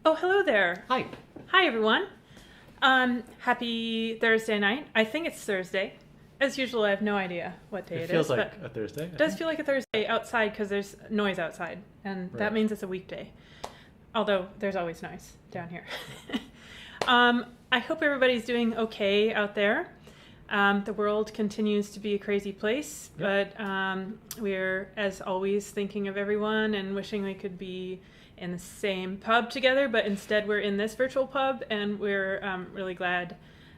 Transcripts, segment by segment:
Oh, hello there. Hi. Hi, everyone. Happy Thursday night. I think it's Thursday. As usual, I have no idea what day it is. It feels like a Thursday. It does feel like a Thursday outside because there's noise outside, and that means it's a weekday. Although there's always noise down here. I hope everybody's doing okay out there. The world continues to be a crazy place, but we're, as always, thinking of everyone and wishing we could be in the same pub together, but instead we're in this virtual pub, and we're really glad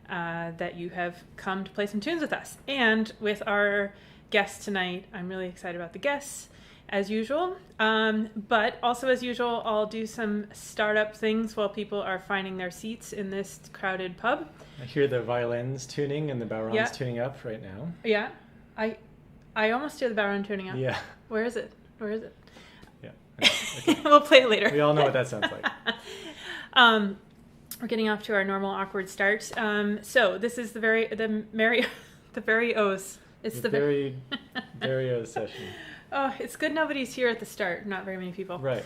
that you have come to play some tunes with us. And with our guests tonight, I'm really excited about the guests, as usual. But also, as usual, I'll do some startup things while people are finding their seats in this crowded pub. I hear the violins tuning and the bodhráns tuning up right now. Yeah. I almost hear the bodhrán tuning up. Yeah. Where is it? Yeah. Okay. We'll play it later. We all know what that sounds like. We're getting off to our normal awkward start. So this is the very O's. It's the very O's session. Oh, it's good nobody's here at the start. Not very many people. Right.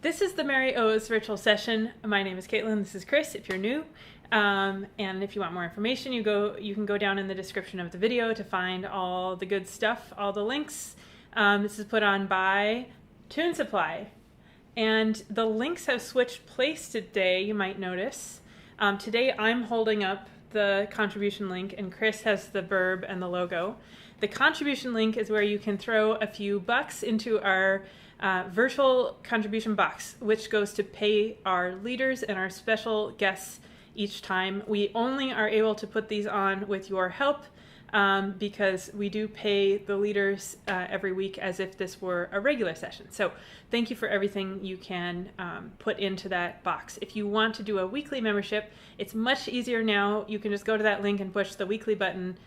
This is the Mary O's virtual session. My name is Caitlin. This is Chris, if you're new. And if you want more information, you can go down in the description of the video to find all the good stuff, all the links. This is put on by Tune Supply. And the links have switched place today, you might notice. Today I'm holding up the contribution link, and Chris has the burb and the logo. The contribution link is where you can throw a few bucks into our virtual contribution box, which goes to pay our leaders and our special guests each time. We only are able to put these on with your help because we do pay the leaders every week as if this were a regular session. So thank you for everything you can put into that box. If you want to do a weekly membership, it's much easier now. You can just go to that link and push the weekly button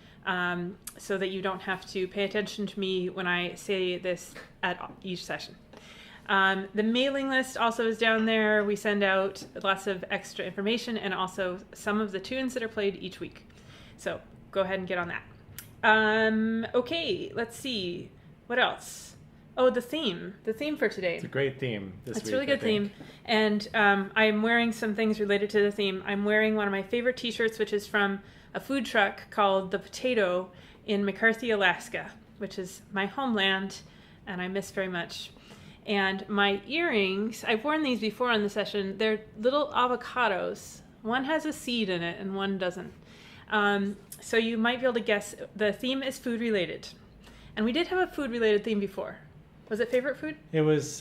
so that you don't have to pay attention to me when I say this at each session. The mailing list also is down there. We send out lots of extra information and also some of the tunes that are played each week. So go ahead and get on that. Okay, let's see. What else? Oh, the theme for today. It's a great theme this week. It's a really good theme. And I'm wearing some things related to the theme. I'm wearing one of my favorite t-shirts, which is from a food truck called The Potato in McCarthy, Alaska, which is my homeland, and I miss very much. And my earrings, I've worn these before on the session. They're little avocados. One has a seed in it and one doesn't. So you might be able to guess. The theme is food related. And we did have a food related theme before. Was it favorite food? It was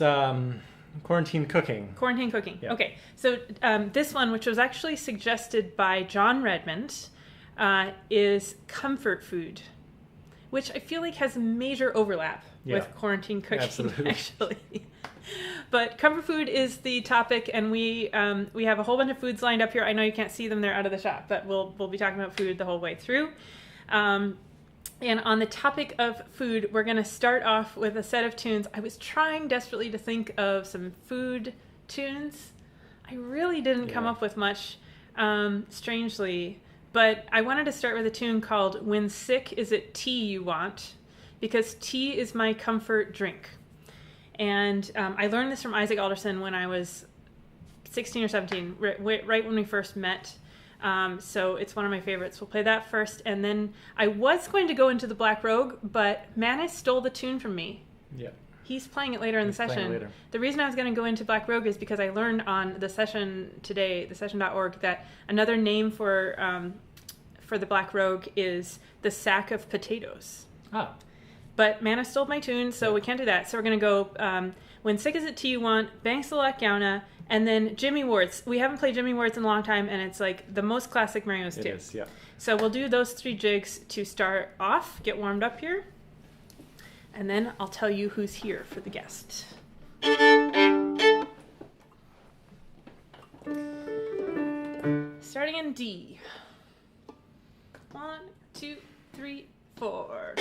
quarantine cooking. Quarantine cooking. Yeah. Okay. So this one, which was actually suggested by John Redmond, is comfort food, which I feel like has major overlap with quarantine cooking. Absolutely. Actually. But comfort food is the topic, and we have a whole bunch of foods lined up here. I know you can't see them; they're out of the shop, but we'll be talking about food the whole way through. And on the topic of food, we're going to start off with a set of tunes. I was trying desperately to think of some food tunes. I really didn't come up with much, strangely. But I wanted to start with a tune called When Sick Is It Tea You Want? Because tea is my comfort drink. And I learned this from Isaac Alderson when I was 16 or 17, right when we first met. So it's one of my favorites. We'll play that first. And then I was going to go into the Black Rogue, but Manus stole the tune from me. Yeah. He's playing it later in the session. The reason I was going to go into Black Rogue is because I learned on the session today, thesession.org, that another name for the Black Rogue is the sack of potatoes. Ah. But Manus stole my tune, so we can't do that. So we're going to go When Sick Is It Tea You Want, Banks of Loch Gowna, and then Jimmy Warts. We haven't played Jimmy Warts in a long time, and it's like the most classic Mary O's too. It is, yeah. So we'll do those three jigs to start off, get warmed up here. And then I'll tell you who's here for the guest. Starting in D. 1, 2, 3, 4.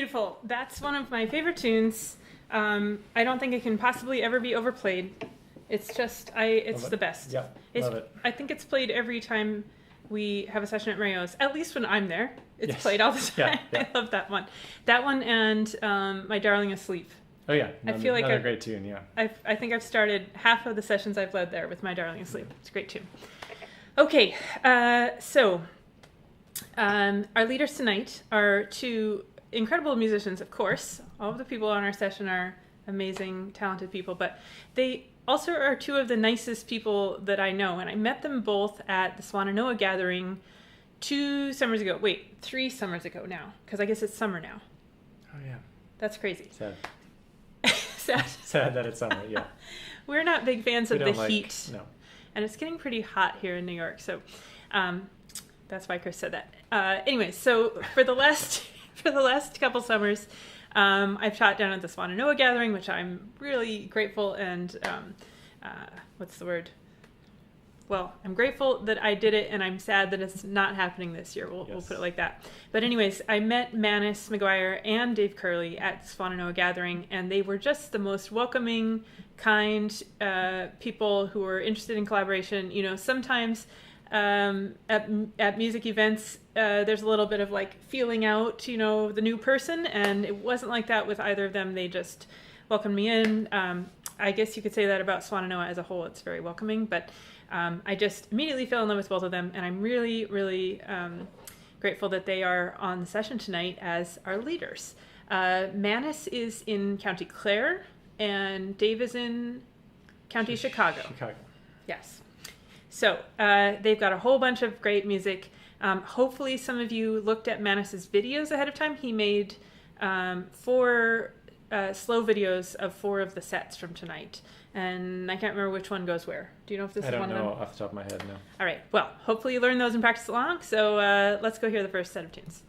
beautiful. That's one of my favorite tunes. I don't think it can possibly ever be overplayed. It's just, it's the best. Yeah, love it. I think it's played every time we have a session at Mario's, at least when I'm there. It's Yes. played all the time. Yeah. I love that one. That one and My Darling Asleep. Oh yeah, I feel like another great tune. Yeah. I think I've started half of the sessions I've led there with My Darling Asleep. It's a great tune. Okay, so our leaders tonight are two incredible musicians, of course. All of the people on our session are amazing, talented people, but they also are two of the nicest people that I know, and I met them both at the Swannanoa gathering 3 summers ago now, because I guess it's summer now. Oh yeah. That's crazy. Sad. Sad. Sad that it's summer. Yeah. We're not big fans of the like, heat. No. And it's getting pretty hot here in New York, so that's why Chris said that. Anyway, so for the last couple summers, I've taught down at the Swannanoa gathering, which I'm really grateful and what's the word? Well, I'm grateful that I did it, and I'm sad that it's not happening this year. We'll put it like that. But anyways, I met Manus McGuire and Dave Curley at Swannanoa gathering, and they were just the most welcoming, kind people who were interested in collaboration. You know, sometimes at music events, there's a little bit of like feeling out, you know, the new person, and it wasn't like that with either of them. They just welcomed me in. I guess you could say that about Swannanoa as a whole. It's very welcoming, but I just immediately fell in love with both of them, and I'm really, really grateful that they are on the session tonight as our leaders. Manus is in County Clare, and Dave is in County Chicago. Yes. So they've got a whole bunch of great music. Hopefully some of you looked at Manus's videos ahead of time. He made 4 slow videos of 4 of the sets from tonight. And I can't remember which one goes where. Do you know if this is one of them? I don't know off the top of my head, no. All right. Well, hopefully you learn those and practice along. So let's go hear the first set of tunes.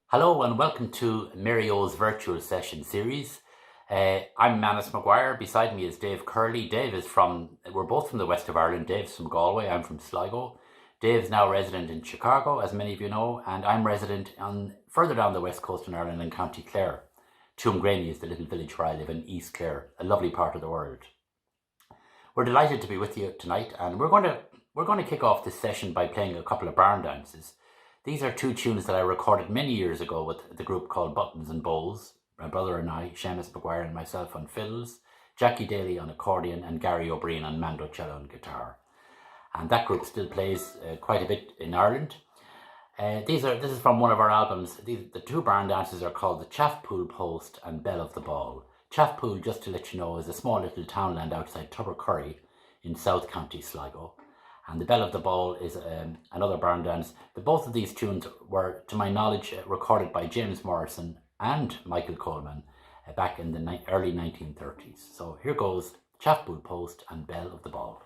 Hello and welcome to Mario's virtual session series. I'm Manus McGuire. Beside me is Dave Curley. We're both from the west of Ireland. Dave's from Galway. I'm from Sligo. Dave's now resident in Chicago, as many of you know, and I'm resident further down the west coast in Ireland in County Clare. Tuamgraney is the little village where I live in East Clare, a lovely part of the world. We're delighted to be with you tonight, and we're going to kick off this session by playing a couple of Barndances. These are 2 tunes that I recorded many years ago with the group called Buttons and Bowls. My brother and I, Seamus McGuire and myself on fiddles, Jackie Daly on accordion, and Gary O'Brien on mandocello and guitar. And that group still plays quite a bit in Ireland. This is from one of our albums. The 2 Barndances are called the Chaffpool Post and Belle of the Ball. Chaffpool, just to let you know, is a small little townland outside Tubbercurry in South County Sligo. And the Belle of the Ball is another Barndance. Both of these tunes were, to my knowledge, recorded by James Morrison and Michael Coleman back in the early 1930s. So here goes Chaffpool Post and Belle of the Ball.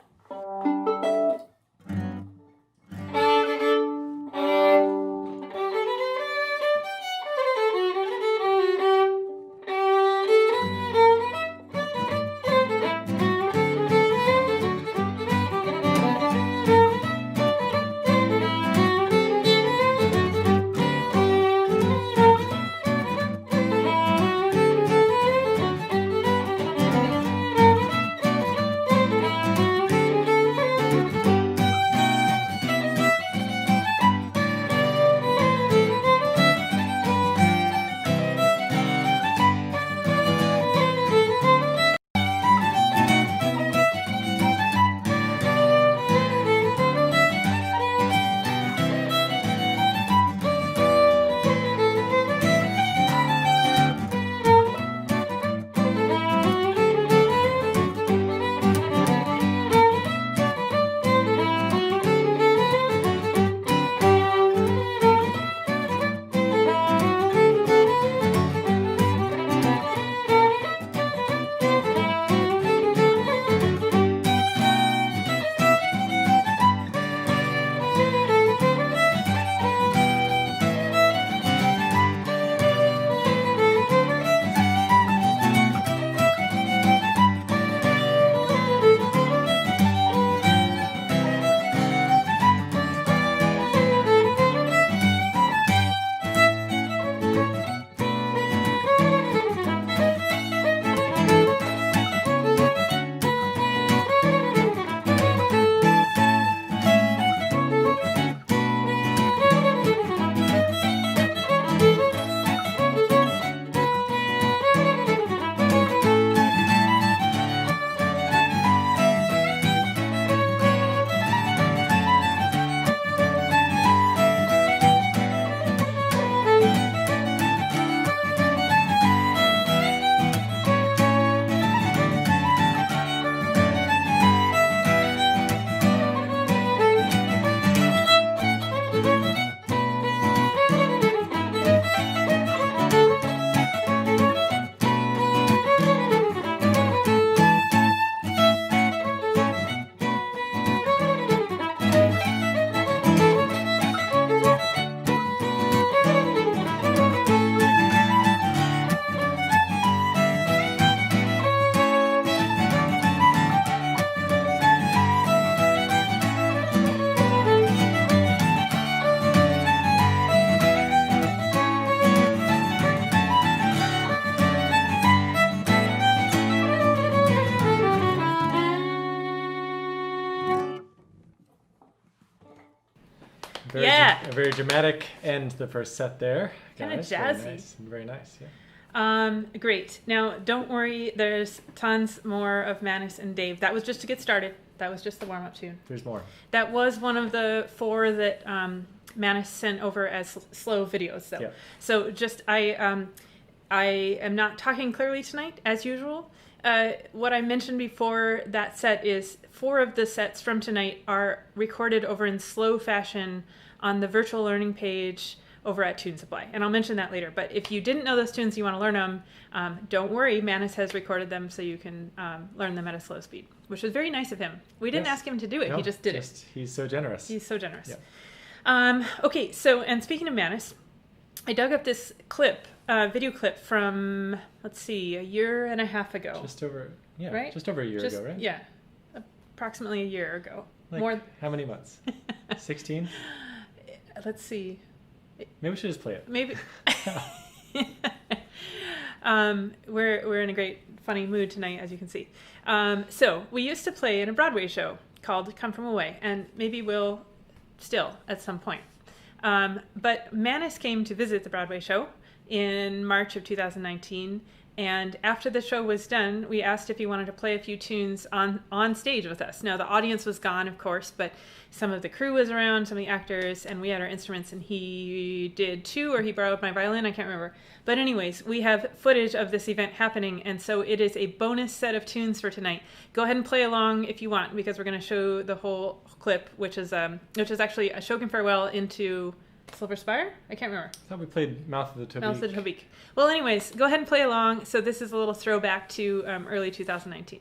a very dramatic end to the first set there. Kind of guys. jazzy. Very nice, yeah. Great. Now, don't worry. There's tons more of Manus and Dave. That was just to get started. That was just the warm-up tune. There's more. That was one of the 4 that Manus sent over as slow videos, though. Yeah. So just I am not talking clearly tonight, as usual. What I mentioned before that set is 4 of the sets from tonight are recorded over in slow fashion on the virtual learning page over at Tune Supply. And I'll mention that later. But if you didn't know those tunes, you want to learn them, don't worry. Manus has recorded them so you can learn them at a slow speed, which was very nice of him. We didn't ask him to do it. No, he just did it. He's so generous. He's so generous. Yeah. Okay, so, and speaking of Manus, I dug up this clip, video clip from, let's see, a year and a half ago. Just over a year ago, right? Yeah, approximately a year ago. Like, how many months? 16? Let's see. Maybe we should just play it. Maybe. We're in a great, funny mood tonight, as you can see. So we used to play in a Broadway show called Come From Away, and maybe we'll still at some point. But Manus came to visit the Broadway show in March of 2019, and after the show was done, we asked if he wanted to play a few tunes on stage with us. Now, the audience was gone, of course, but some of the crew was around, some of the actors, and we had our instruments, and he did too, or he borrowed my violin, I can't remember. But anyways, we have footage of this event happening, and so it is a bonus set of tunes for tonight. Go ahead and play along if you want, because we're going to show the whole clip, which is actually Ashokan Farewell into Silver Spire? I can't remember. I thought we played Mouth of the Tobique. Mouth of the Tobique. Well, anyways, go ahead and play along. So this is a little throwback to early 2019.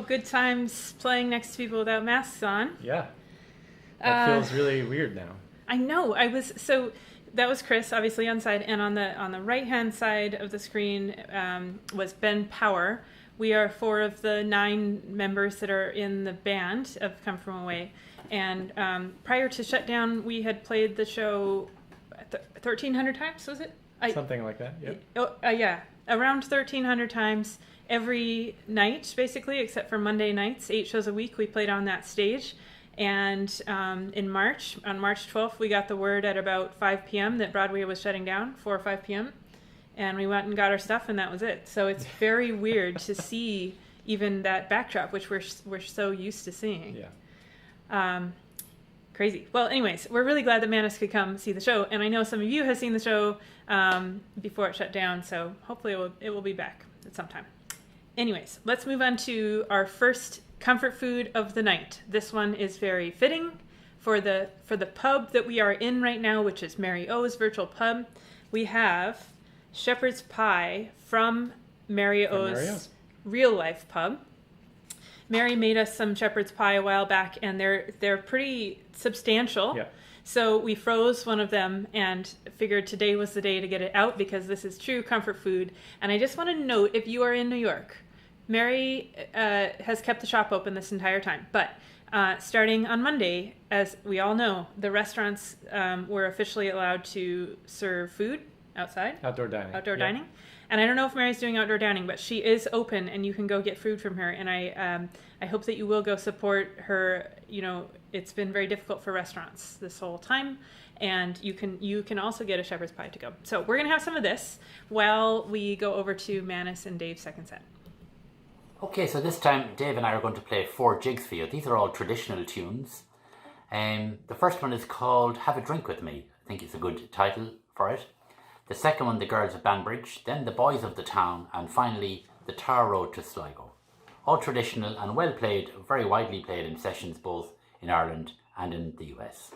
good times playing next to people without masks on. Yeah. That feels really weird now. I know. So that was Chris, obviously on side, and on the right hand side of the screen was Ben Power. We are 4 of the 9 members that are in the band of Come From Away. And prior to shutdown, we had played the show 1,300 times, was it? Something like that, yep. Yeah, around 1,300 times every night, basically, except for Monday nights. 8 shows a week we played on that stage. And on March 12th, we got the word at about 5 p.m. that Broadway was shutting down, 4 or 5 p.m. And we went and got our stuff, and that was it. So it's very weird to see even that backdrop, which we're so used to seeing. Yeah. Crazy. Well, anyways, we're really glad that Manus could come see the show, and I know some of you have seen the show before it shut down, so hopefully it will be back at some time. Anyways, let's move on to our first comfort food of the night. This one is very fitting for the pub that we are in right now, which is Mary O's virtual pub. We have shepherd's pie from Mary O's real life pub. Mary made us some shepherd's pie a while back, and they're pretty substantial. Yeah. So we froze one of them and figured today was the day to get it out because this is true comfort food. And I just want to note, if you are in New York, Mary has kept the shop open this entire time. But starting on Monday, as we all know, the restaurants were officially allowed to serve food outside. Outdoor dining. And I don't know if Mary's doing outdoor dining, but she is open and you can go get food from her. And I hope that you will go support her. You know, it's been very difficult for restaurants this whole time. And you can also get a shepherd's pie to go. So we're going to have some of this while we go over to Manus and Dave's second set. Okay, so this time Dave and I are going to play 4 jigs for you. These are all traditional tunes. The first one is called Have a Drink With Me. I think it's a good title for it. The second one, The Girls of Banbridge. Then The Boys of the Town. And finally, The Tar Road to Sligo. All traditional and well played, very widely played in sessions both in Ireland and in the US.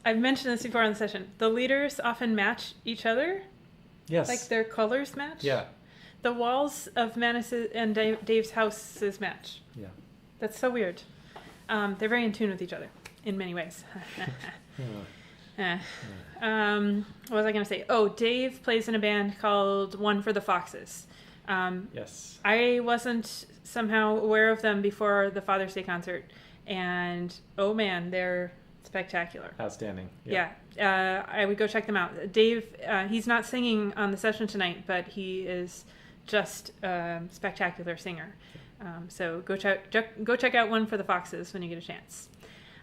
I've mentioned this before on the session. The leaders often match each other. Yes. Like their colors match. Yeah. The walls of Manus and Dave's houses match. Yeah. That's so weird. They're very in tune with each other in many ways. What was I going to say? Oh, Dave plays in a band called One for the Foxes. Yes. I wasn't somehow aware of them before the Father's Day concert, and oh man, they're spectacular. Outstanding. Yeah. I would go check them out. Dave, he's not singing on the session tonight, but he is just a spectacular singer. So go check out One for the Foxes when you get a chance.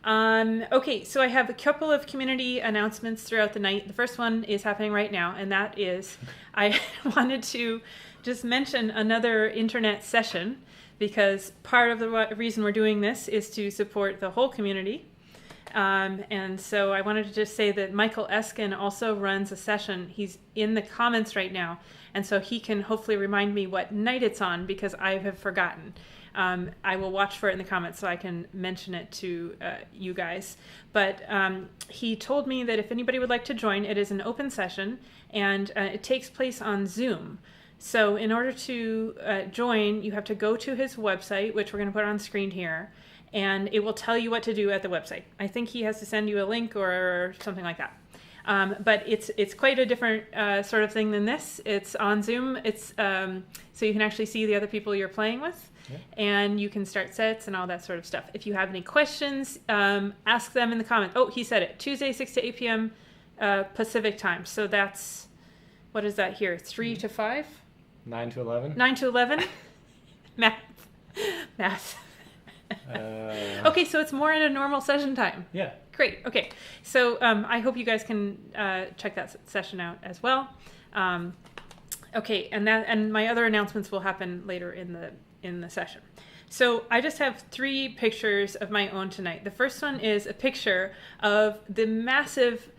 Okay, so I have a couple of community announcements throughout the night. The first one is happening right now, and that is I wanted to just mention another internet session, because part of the reason we're doing this is to support the whole community. And so I wanted to just say that Michael Eskin also runs a session. He's in the comments right now, and so he can hopefully remind me what night it's on, because I have forgotten. I will watch for it in the comments so I can mention it to you guys. But he told me that if anybody would like to join, it is an open session, and it takes place on Zoom. So in order to join, you have to go to his website, which we're going to put on screen here, and it will tell you what to do at the website. I think he has to send you a link or something like that. But it's quite a different sort of thing than this. It's on Zoom. It's so you can actually see the other people you're playing with. Yeah. And you can start sets and all that sort of stuff. If you have any questions, ask them in the comments. Oh, he said it. Tuesday, 6 to 8 p.m. Pacific time. So that's, what is that here? 3 to 5? 9 to 11. 9 to 11? Math. Okay, so it's more in a normal session time. Yeah. Great. Okay. So I hope you guys can check that session out as well. Okay, and my other announcements will happen later in the session. So I just have 3 pictures of my own tonight. The first one is a picture of the massive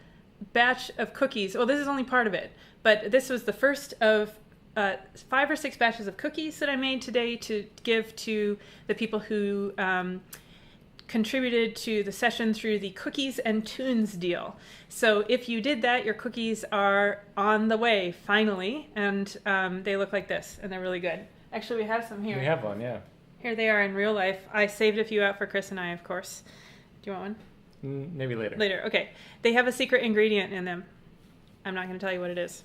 batch of cookies. Well, this is only part of it, but this was the first of 5 or 6 batches of cookies that I made today to give to the people who contributed to the session through the Cookies and Tunes deal. So if you did that, your cookies are on the way, finally, and they look like this, and they're really good. Actually, we have some here. We have one, yeah. Here they are in real life. I saved a few out for Chris and I, of course. Do you want one? Maybe later. Later, okay. They have a secret ingredient in them. I'm not going to tell you what it is.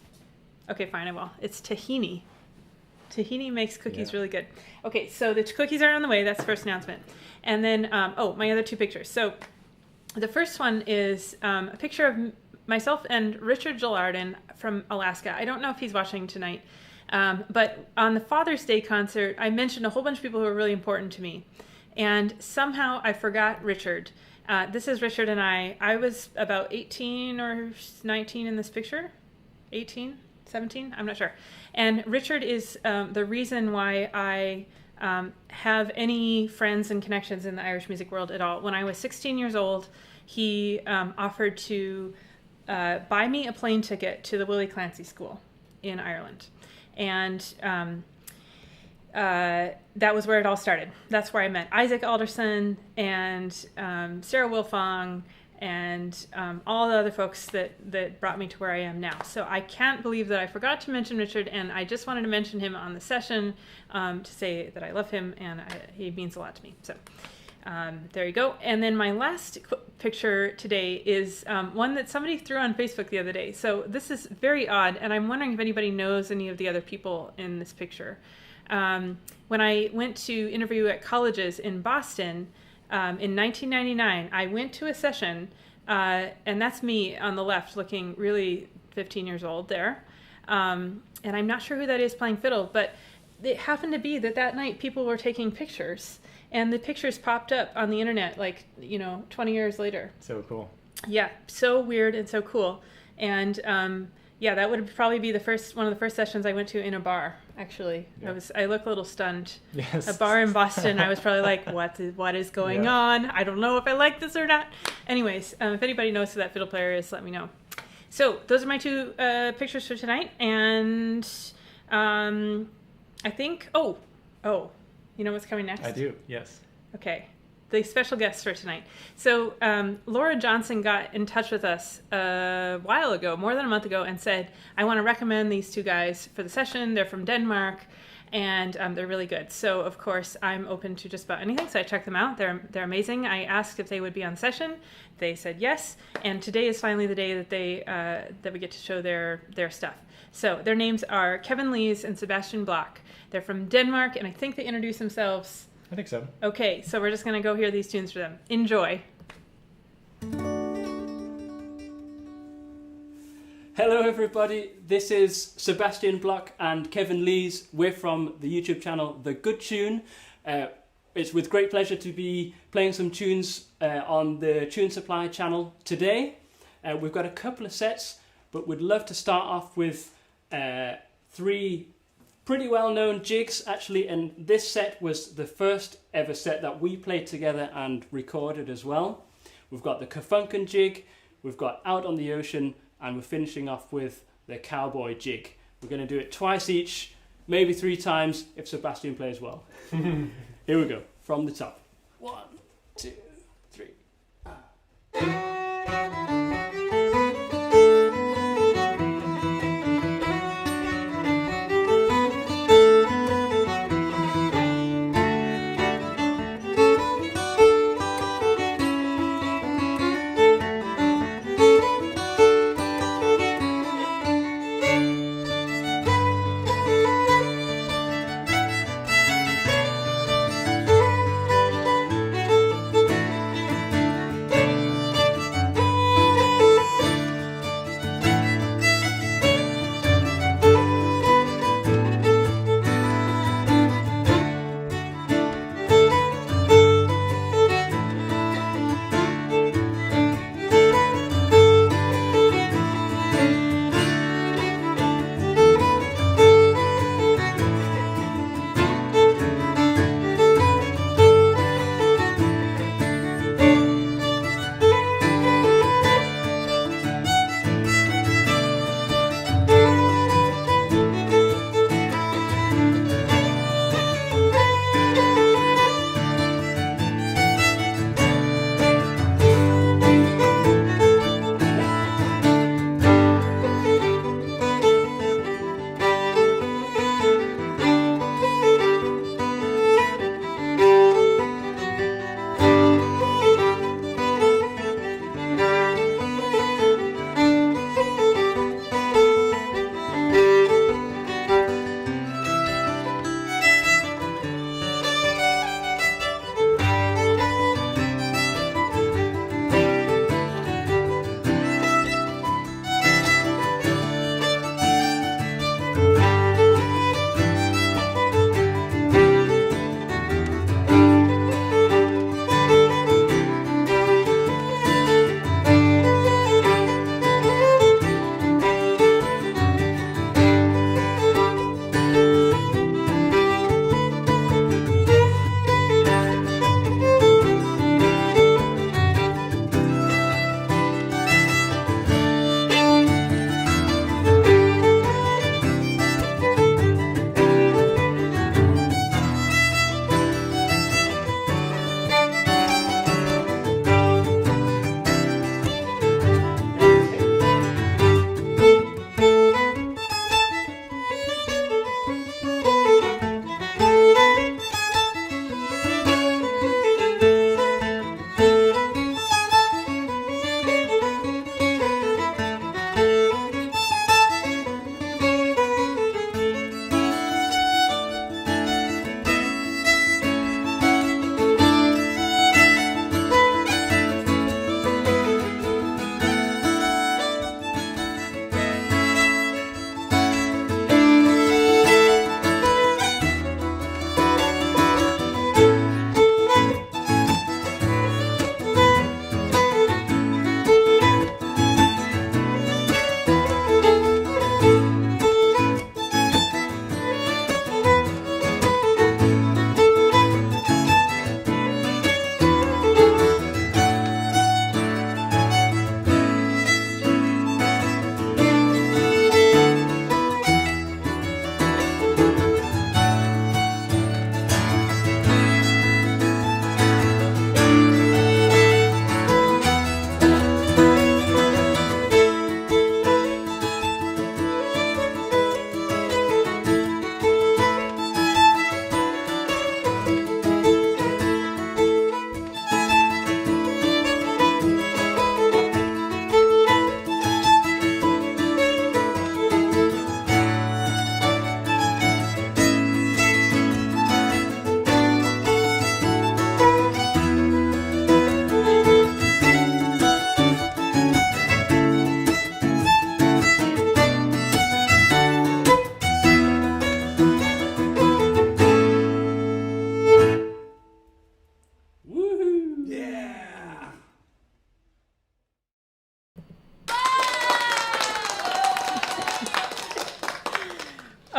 Okay, fine, I will. It's tahini. Tahini makes cookies really good. Okay, so the cookies are on the way. That's the first announcement. And then, my other 2 pictures. So the first one is a picture of myself and Richard Gillardin from Alaska. I don't know if he's watching tonight. But on the Father's Day concert, I mentioned a whole bunch of people who were really important to me. And somehow I forgot Richard. This is Richard and I. I was about 18 or 19 in this picture. 18? 17? I'm not sure. And Richard is the reason why I have any friends and connections in the Irish music world at all. When I was 16 years old, he offered to buy me a plane ticket to the Willie Clancy School in Ireland. And that was where it all started. That's where I met Isaac Alderson and Sarah Wilfong and all the other folks that brought me to where I am now. So I can't believe that I forgot to mention Richard, and I just wanted to mention him on the session to say that I love him, and he means a lot to me. So there you go. And then my last picture today is one that somebody threw on Facebook the other day. So this is very odd, and I'm wondering if anybody knows any of the other people in this picture. When I went to interview at colleges in Boston, in 1999, I went to a session, and that's me on the left looking really 15 years old there. And I'm not sure who that is playing fiddle, but it happened to be that night people were taking pictures, and the pictures popped up on the internet 20 years later. So cool. Yeah, so weird and so cool. And that would probably be one of the first sessions I went to in a bar, actually. Yeah. I look a little stunned. Yes. A bar in Boston, I was probably like, what is going on? I don't know if I like this or not. Anyways, if anybody knows who that fiddle player is, let me know. So those are my 2 pictures for tonight. And I think, you know what's coming next? I do, yes. Okay. the special guests for tonight. So Laura Johnson got in touch with us a while ago, more than a month ago, and said, I want to recommend these two guys for the session. They're from Denmark, and they're really good. So, of course, I'm open to just about anything, so I checked them out. They're amazing. I asked if they would be on session. They said yes, and today is finally the day that that we get to show their stuff. So their names are Kevin Lees and Sebastian Bloch. They're from Denmark, and I think they introduce themselves. I think so. Okay, so we're just going to go hear these tunes for them. Enjoy. Hello everybody, this is Sebastian Bloch and Kevin Lees. We're from the YouTube channel The Good Tune. It's with great pleasure to be playing some tunes on the Tune Supply channel today. We've got a couple of sets, but we'd love to start off with 3 pretty well-known jigs actually, and this set was the first ever set that we played together and recorded as well. We've got the Kerfunken jig, we've got Out on the Ocean, and we're finishing off with the Cowboy jig. We're going to do it twice each, maybe 3 times if Sebastian plays well. Here we go, from the top. 1, 2, 3.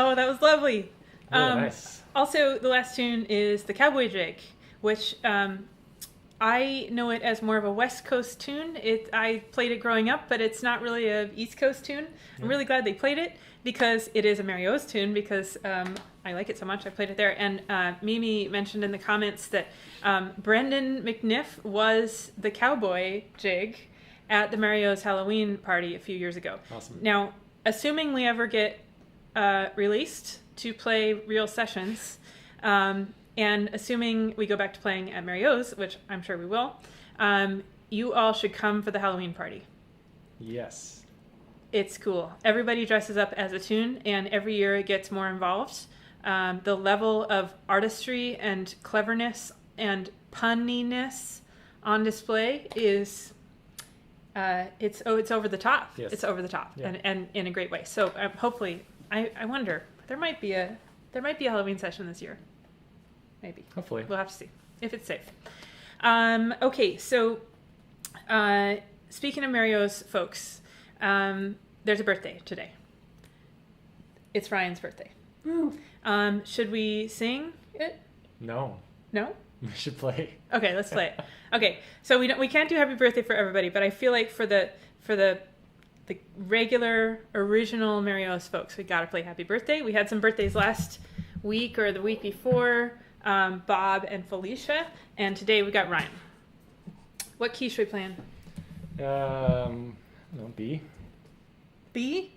Oh, that was lovely. Nice. Also, the last tune is the Cowboy Jig, which I know it as more of a West Coast tune. I played it growing up, but it's not really a East Coast tune. I'm really glad they played it because it is a Mary O's tune because I like it so much. I played it there. And Mimi mentioned in the comments that Brendan McNiff was the Cowboy Jig at the Mary O's Halloween party a few years ago. Awesome. Now, assuming we ever get released to play real sessions, and assuming we go back to playing at Mary O's, which I'm sure we will, you all should come for the Halloween party. Yes. It's cool. Everybody dresses up as a tune, and every year it gets more involved. The level of artistry and cleverness and punniness on display is it's over the top. Yes. It's over the top, Yeah. and in a great way. So hopefully, I wonder, there might be a Halloween session this year. Maybe. Hopefully. We'll have to see if it's safe. Okay, so speaking of Mary O's folks, there's a birthday today. It's Ryan's birthday. Should we sing it? No. No? We should play. Okay, let's play it. Okay, so we can't do happy birthday for everybody, but I feel like for the regular original Mary O's folks, we got to play happy birthday. We had some birthdays last week or the week before, Bob and Felicia, and today we got Ryan. What key should we play in? No, B. B?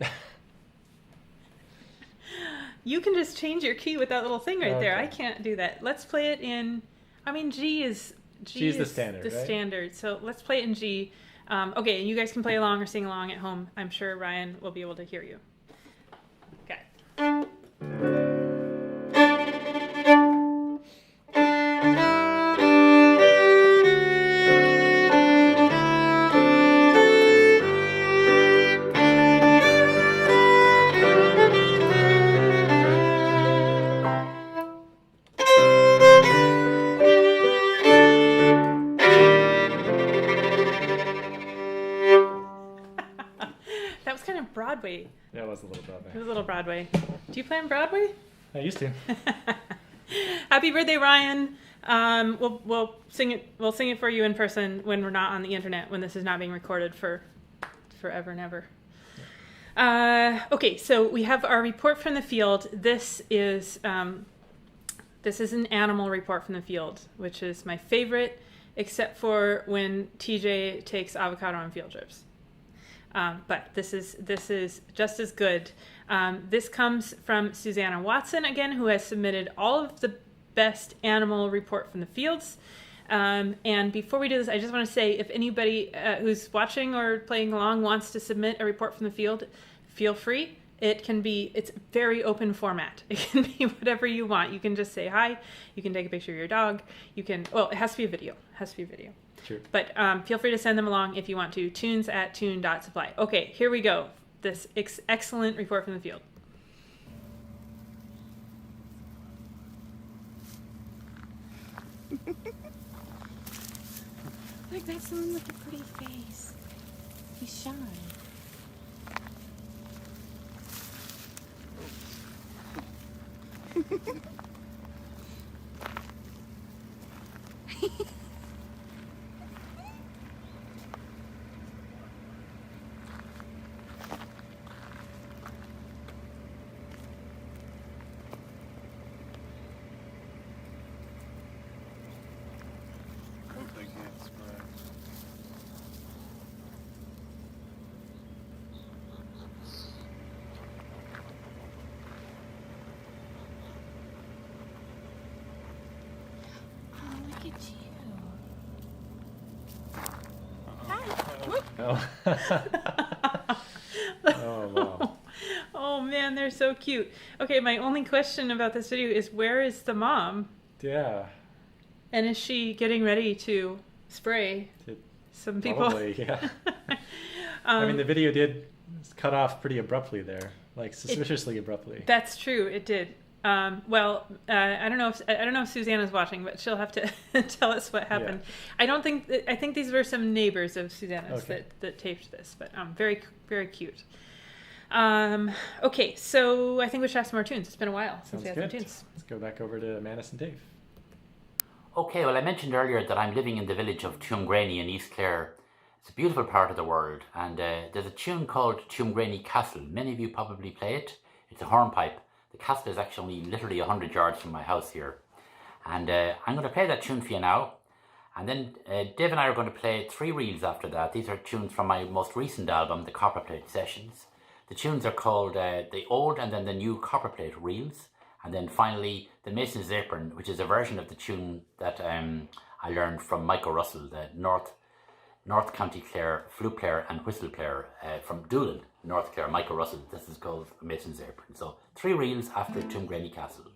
You can just change your key with that little thing right there. Okay. I can't do that. Let's play it in, I mean, G is the standard, The right? standard. So let's play it in G. Okay, and you guys can play along or sing along at home. I'm sure Ryan will be able to hear you. Okay. Broadway. Yeah, it was a little Broadway. It was a little Broadway. Do you play on Broadway? I used to. Happy birthday, Ryan. We'll sing it. We'll sing it for you in person when we're not on the internet, when this is not being recorded for forever and ever. Okay, so we have our report from the field. This is an animal report from the field, which is my favorite, except for when TJ takes avocado on field trips. But this is just as good. This comes from Susanna Watson again, who has submitted all of the best animal report from the fields. And before we do this, I just want to say, if anybody who's watching or playing along wants to submit a report from the field, feel free. It's very open format. It can be whatever you want. You can just say hi. You can take a picture of your dog. It has to be a video. Sure. But feel free to send them along if you want to. tunes@tune.supply. Okay, here we go. This excellent report from the field. Look, that's the one with the pretty face. He's shy. Oh. Oh, wow. Oh man, they're so cute. Okay, my only question about this video is, where is the mom? Yeah. And is she getting ready to spray some people? Probably, yeah. I mean, the video did cut off pretty abruptly there, like suspiciously abruptly. That's true. It did. I don't know if Susanna's watching, but she'll have to tell us what happened. Yeah. I think these were some neighbors of Susanna's that taped this, but very, very cute. Okay, so I think we should have some more tunes. It's been a while since we had some good. tunes. Let's go back over to Manus and Dave. Okay, well, I mentioned earlier that I'm living in the village of Tuamgraney in East Clare. It's a beautiful part of the world, and there's a tune called Tuamgraney Castle. Many of you probably play it. It's a hornpipe. The castle is actually literally 100 yards from my house here. And I'm going to play that tune for you now. And then Dave and I are going to play 3 reels after that. These are tunes from my most recent album, the Copperplate Sessions. The tunes are called the old and then the new Copperplate reels. And then finally, the Mason's Apron, which is a version of the tune that I learned from Michael Russell, the North County Clare flute player and whistle player from Doolin, North Clare, Michael Russell. This is called Mason's Apron. So 3 reels after Tuamgraney Castle.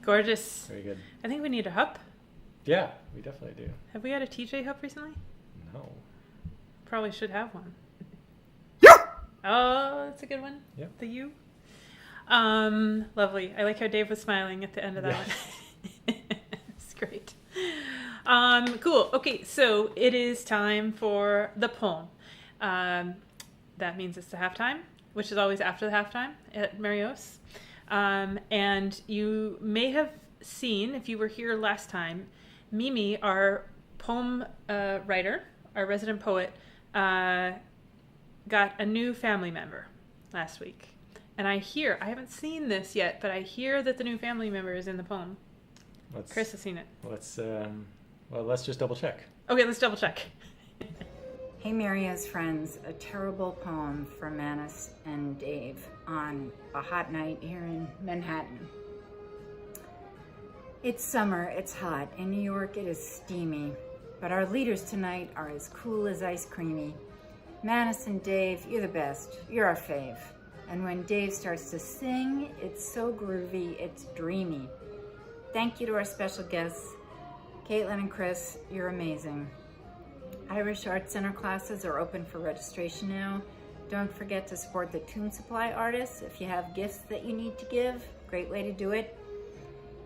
Gorgeous. Very good. I think we need a hup. Yeah, we definitely do. Have we had a TJ hup recently? No. probably should have one. Oh, that's a good one. Yep. The U. Lovely. I like how Dave was smiling at the end of that one. It's great. Cool. Okay, so it is time for the poem. That means it's the halftime, which is always after the halftime at Marios. And you may have seen, if you were here last time, Mimi, our poem writer, our resident poet, got a new family member last week. And I haven't seen this yet, but I hear that the new family member is in the poem. Chris has seen it. Let's just double check. Okay, let's double check. Hey Maria's friends, a terrible poem for Manus and Dave on a hot night here in Manhattan. It's summer, it's hot. In New York it is steamy, but our leaders tonight are as cool as ice creamy. Manus and Dave, you're the best, you're our fave. And when Dave starts to sing, it's so groovy, it's dreamy. Thank you to our special guests, Caitlin and Chris, you're amazing. Irish Art Center classes are open for registration now. Don't forget to support the tune supply artists if you have gifts that you need to give. Great way to do it.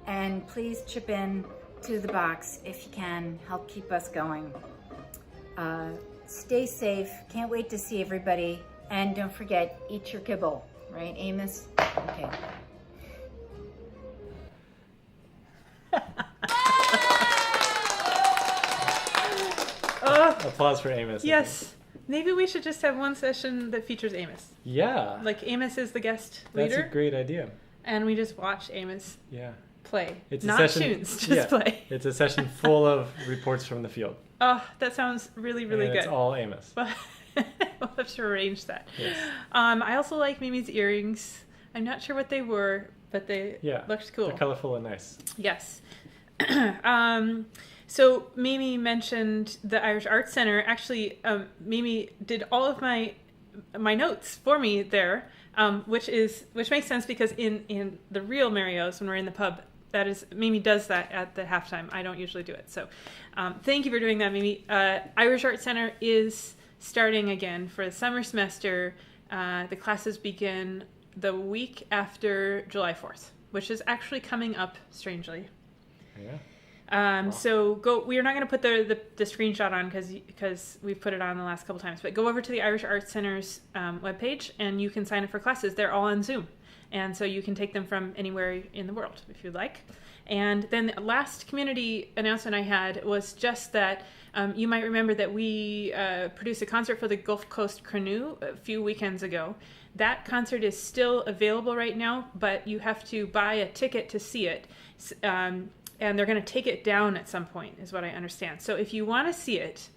And please chip in to the box if you can. Help keep us going. Stay safe. Can't wait to see everybody. And don't forget, eat your kibble. Right, Amos? Okay. Applause for Amos. Yes. Maybe we should just have one session that features Amos. Yeah. Like Amos is the guest leader. That's a great idea. And we just watch Amos play. It's not a session, tunes, just play. It's a session full of reports from the field. Oh, that sounds really, really good. It's all Amos. We'll have to arrange that. Yes. I also like Mimi's earrings. I'm not sure what they were, but they looked cool. They're colorful and nice. Yes. So Mimi mentioned the Irish Arts Center. Actually, Mimi did all of my notes for me there, which makes sense because in the real Marios, when we're in the pub, that is Mimi does that at the halftime. I don't usually do it. So thank you for doing that, Mimi. Irish Arts Center is starting again for the summer semester. The classes begin the week after July 4th, which is actually coming up strangely. Yeah. So we are not going to put the screenshot on because we've put it on the last couple times, but go over to the Irish Arts Center's webpage and you can sign up for classes. They're all on Zoom. And so you can take them from anywhere in the world if you'd like. And then the last community announcement I had was just that you might remember that we produced a concert for the Gulf Coast Canoe a few weekends ago. That concert is still available right now, but you have to buy a ticket to see it. And they're going to take it down at some point, is what I understand. So if you want to see it,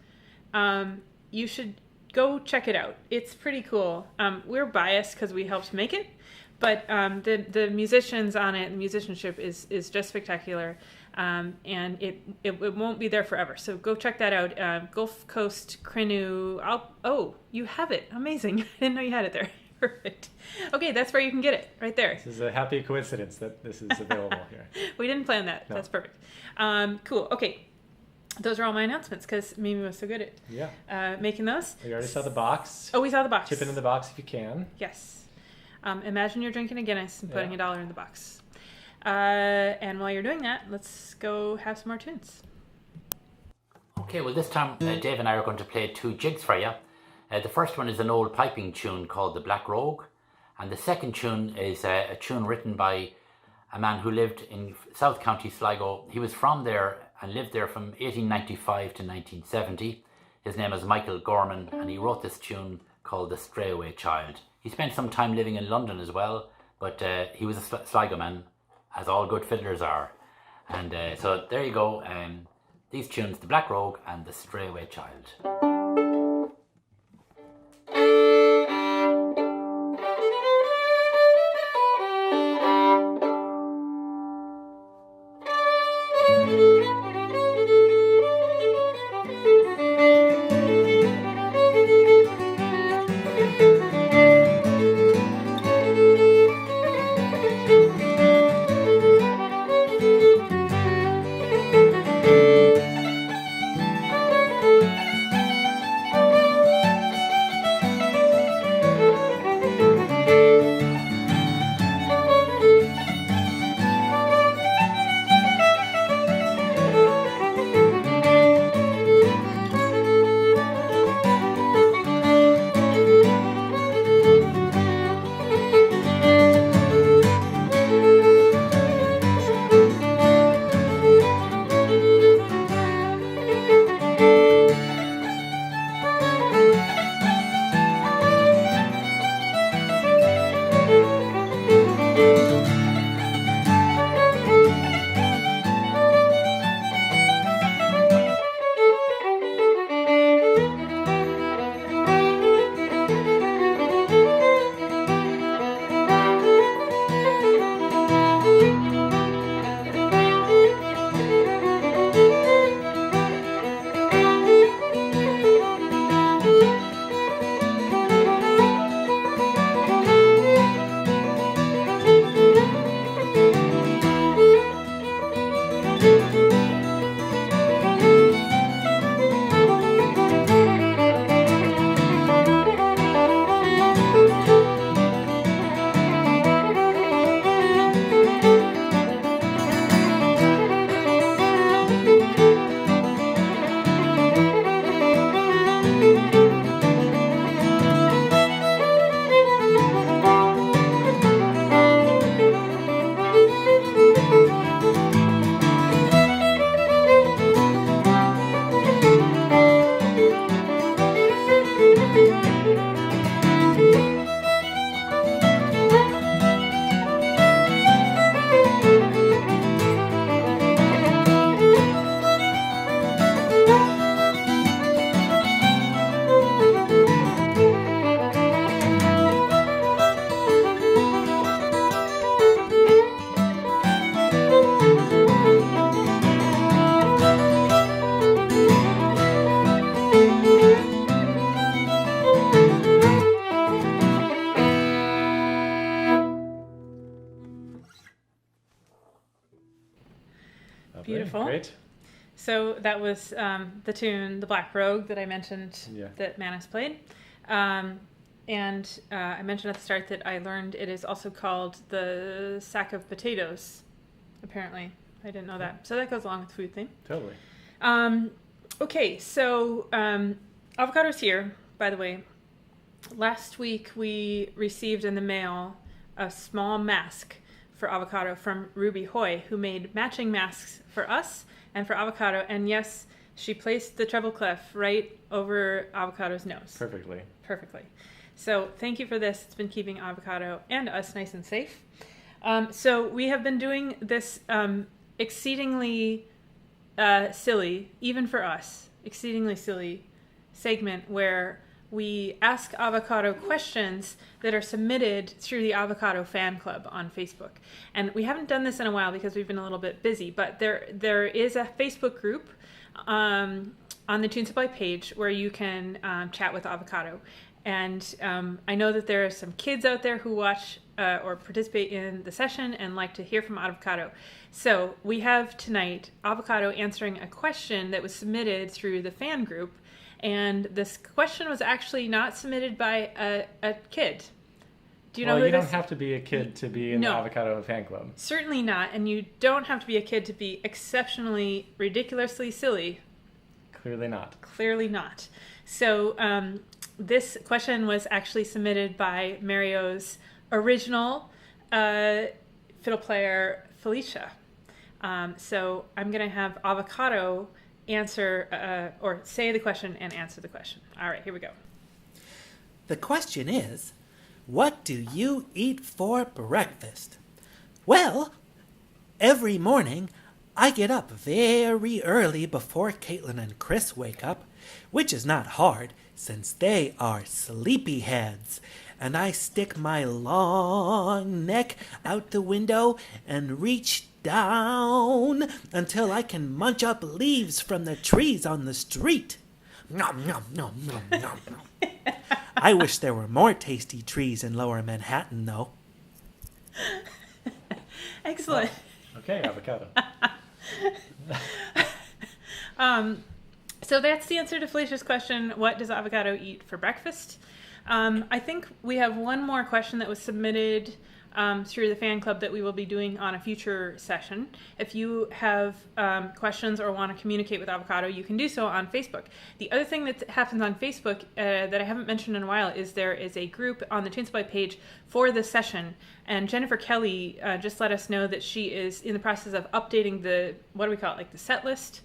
you should go check it out. It's pretty cool. We're biased because we helped make it, but the musicians on it, the musicianship is just spectacular, and it won't be there forever. So go check that out. Gulf Coast Canoe. You have it. Amazing. I didn't know you had it there. Perfect. Okay, that's where you can get it, right there. This is a happy coincidence that this is available here. We didn't plan that. No. That's perfect. Cool. Okay. Those are all my announcements because Mimi was so good at making those. We already saw the box. Oh, we saw the box. Chip in the box if you can. Yes. Imagine you're drinking a Guinness and putting $1 in the box. And while you're doing that, let's go have some more tunes. Okay, well this time Dave and I are going to play 2 jigs for you. The first one is an old piping tune called The Black Rogue, and the second tune is a tune written by a man who lived in South County Sligo. He was from there and lived there from 1895 to 1970. His name is Michael Gorman, and he wrote this tune called The Strayaway Child. He spent some time living in London as well, but he was a Sligo man, as all good fiddlers are. And so there you go, these tunes, The Black Rogue and The Strayaway Child. Beautiful. Great. So that was the tune, The Black Rogue, that I mentioned that Manus played. And I mentioned at the start that I learned it is also called the sack of potatoes, apparently. I didn't know that. So that goes along with the food theme. Totally. Okay, so avocado's here, by the way. Last week we received in the mail a small mask for avocado from Ruby Hoy, who made matching masks for us and for avocado. And yes, she placed the treble clef right over avocado's nose. Perfectly. So thank you for this. It's been keeping avocado and us nice and safe. So we have been doing this exceedingly silly, even for us, exceedingly silly segment where we ask avocado questions that are submitted through the Avocado Fan Club on Facebook. And we haven't done this in a while because we've been a little bit busy, but there is a Facebook group on the Tune Supply page where you can chat with avocado. And I know that there are some kids out there who watch or participate in the session and like to hear from avocado. So we have tonight avocado answering a question that was submitted through the fan group. And this question was actually not submitted by a kid. Do you know who you this? don't have to be a kid to be in the Avocado Fan Club. Certainly not. And you don't have to be a kid to be exceptionally, ridiculously silly. Clearly not. So this question was actually submitted by Mario's original fiddle player, Felicia. So I'm going to have avocado answer or say the question and answer the question. All right, here we go. The question is, what do you eat for breakfast? Well, every morning I get up very early before Caitlin and Chris wake up, which is not hard since they are sleepyheads, and I stick my long neck out the window and reach down until I can munch up leaves from the trees on the street. Nom, nom, nom, nom, nom, nom. I wish there were more tasty trees in Lower Manhattan, though. Excellent. Okay, avocado. So that's the answer to Felicia's question. What does avocado eat for breakfast? I think we have one more question that was submitted through the fan club that we will be doing on a future session. If you have questions or want to communicate with avocado, you can do so on Facebook. The other thing that happens on Facebook that I haven't mentioned in a while is there is a group on the Tune Supply page for this session, and Jennifer Kelly just let us know that she is in the process of updating the, what do we call it, like the set list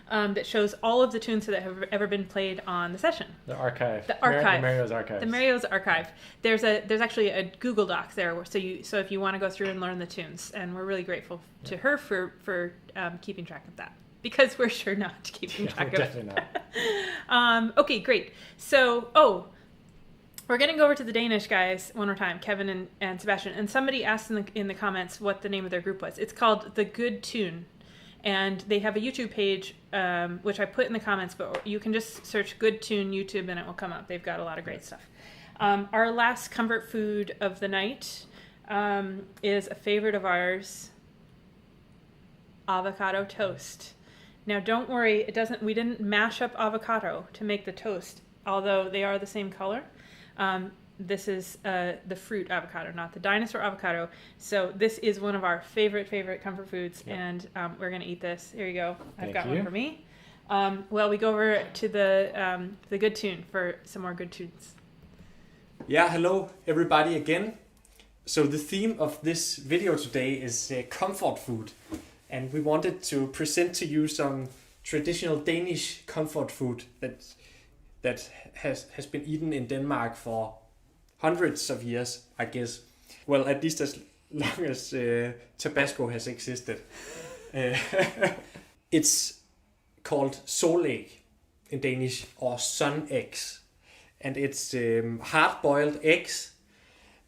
that shows all of the tunes that have ever been played on the session. The archive. The archive. The Mario's archive. The Mario's archive. There's actually a Google Doc there, so if you want to go through and learn the tunes, and we're really grateful to her for keeping track of that, because we're sure not keeping track of it. Definitely not. Okay, great. So, we're going to go over to the Danish guys one more time, Kevin and Sebastian. And somebody asked in the comments what the name of their group was. It's called The Good Tune. And they have a YouTube page, which I put in the comments, but you can just search Good Tune YouTube and it will come up. They've got a lot of great stuff. Our last comfort food of the night is a favorite of ours, avocado toast. Now, don't worry, we didn't mash up avocado to make the toast, although they are the same color. This is the fruit avocado, not the dinosaur avocado. So this is one of our favorite comfort foods, and we're going to eat this. Here you go. I've got one for me. Well, we go over to the Good Tune for some more good tunes. Yeah, hello everybody again. So the theme of this video today is comfort food, and we wanted to present to you some traditional Danish comfort food that has been eaten in Denmark for hundreds of years, I guess. Well, at least as long as Tabasco has existed. It's called solæg in Danish, or sun eggs. And it's hard-boiled eggs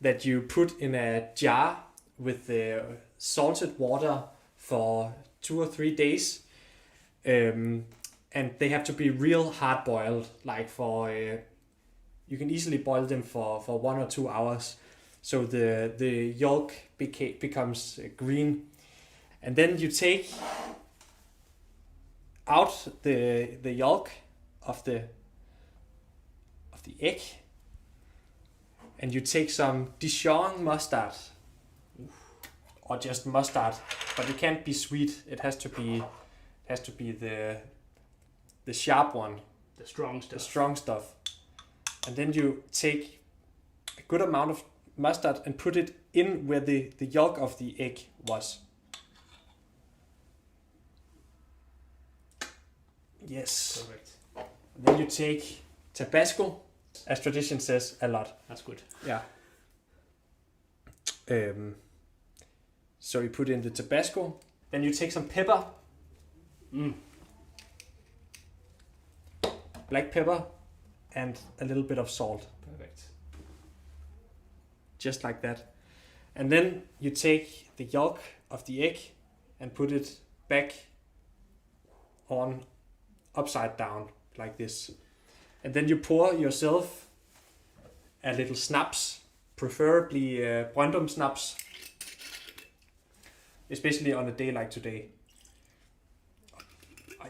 that you put in a jar with salted water for 2 or 3 days. And they have to be real hard-boiled, like for... you can easily boil them for 1 or 2 hours, so the yolk becomes green. And then you take out the yolk of the egg, and you take some Dijon mustard, or just mustard, but it can't be sweet. It has to be the sharp one, The strong stuff. the strong stuff. And then you take a good amount of mustard and put it in where the yolk of the egg was. Yes. Perfect. Then you take Tabasco, as tradition says, a lot. That's good. Yeah. So you put in the Tabasco. Then you take some pepper. Black pepper and a little bit of salt. Perfect. Just like that. And then you take the yolk of the egg and put it back on upside down like this. And then you pour yourself a little snaps, preferably Brøndum snaps, especially on a day like today.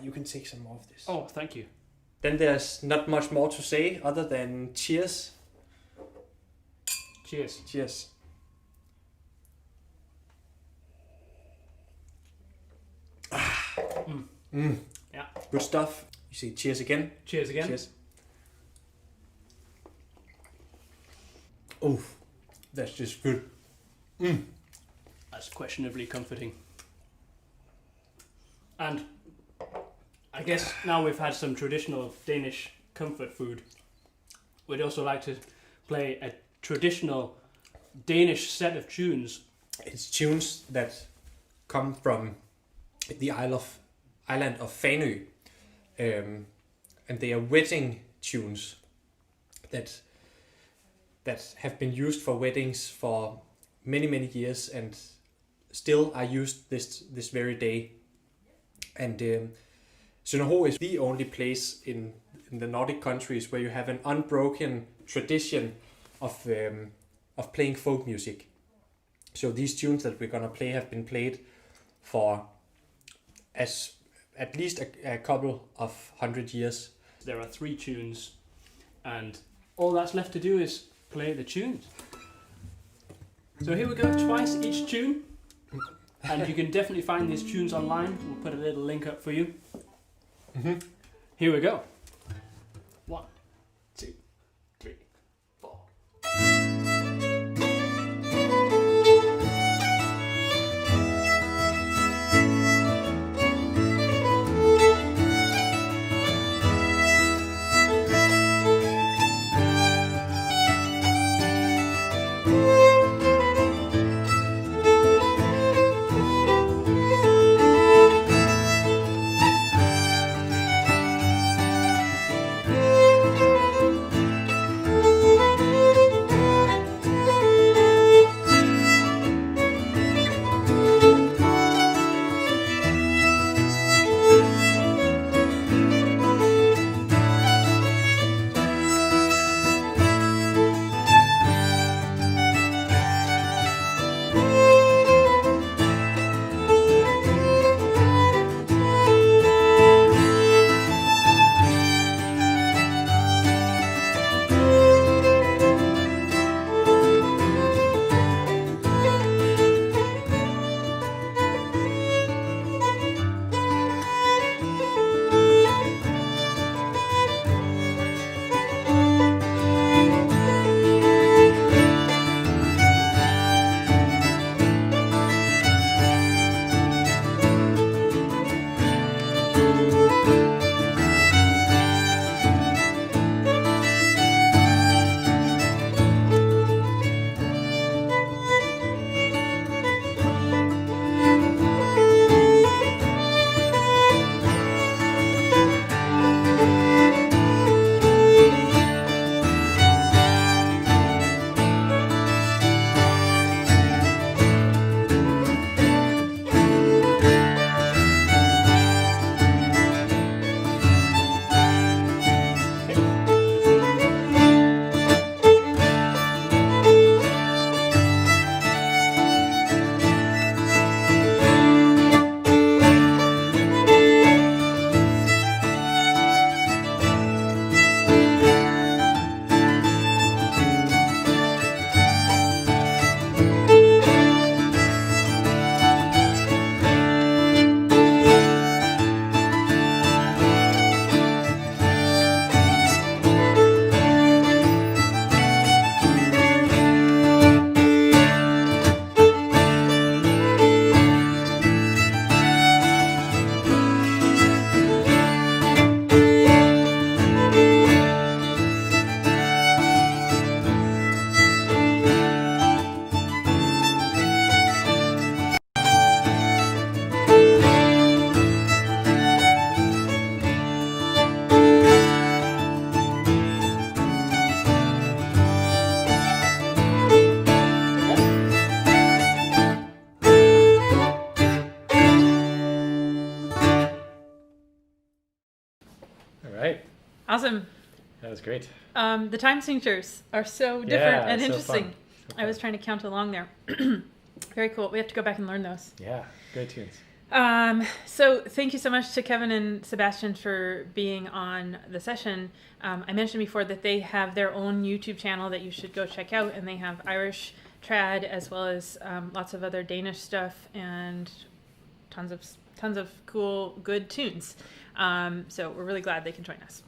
You can take some more of this. Oh, thank you. Then there's not much more to say other than cheers. Cheers. Cheers. Yeah. Good stuff. You say cheers again. Cheers again. Cheers. Oh, that's just good. That's questionably comforting. And I guess now we've had some traditional Danish comfort food, we'd also like to play a traditional Danish set of tunes. It's tunes that come from the island of Fanø, and they are wedding tunes that have been used for weddings for many years and still are used this very day. And Sønderho is the only place in the Nordic countries where you have an unbroken tradition of playing folk music. So these tunes that we're gonna play have been played for at least a couple of 100 years. There are 3 tunes, and all that's left to do is play the tunes. So here we go, twice each tune. And you can definitely find these tunes online. We'll put a little link up for you. Here we go. 1, 2, 3, 4. Awesome. That was great. The time signatures are so different and so interesting. fun. So I was fun. trying to count along there. Very cool. We have to go back and learn those. Yeah, great tunes. So thank you so much to Kevin and Sebastian for being on the session. I mentioned before that they have their own YouTube channel that you should go check out, and they have Irish trad as well as lots of other Danish stuff and tons of cool, good tunes. So we're really glad they can join us.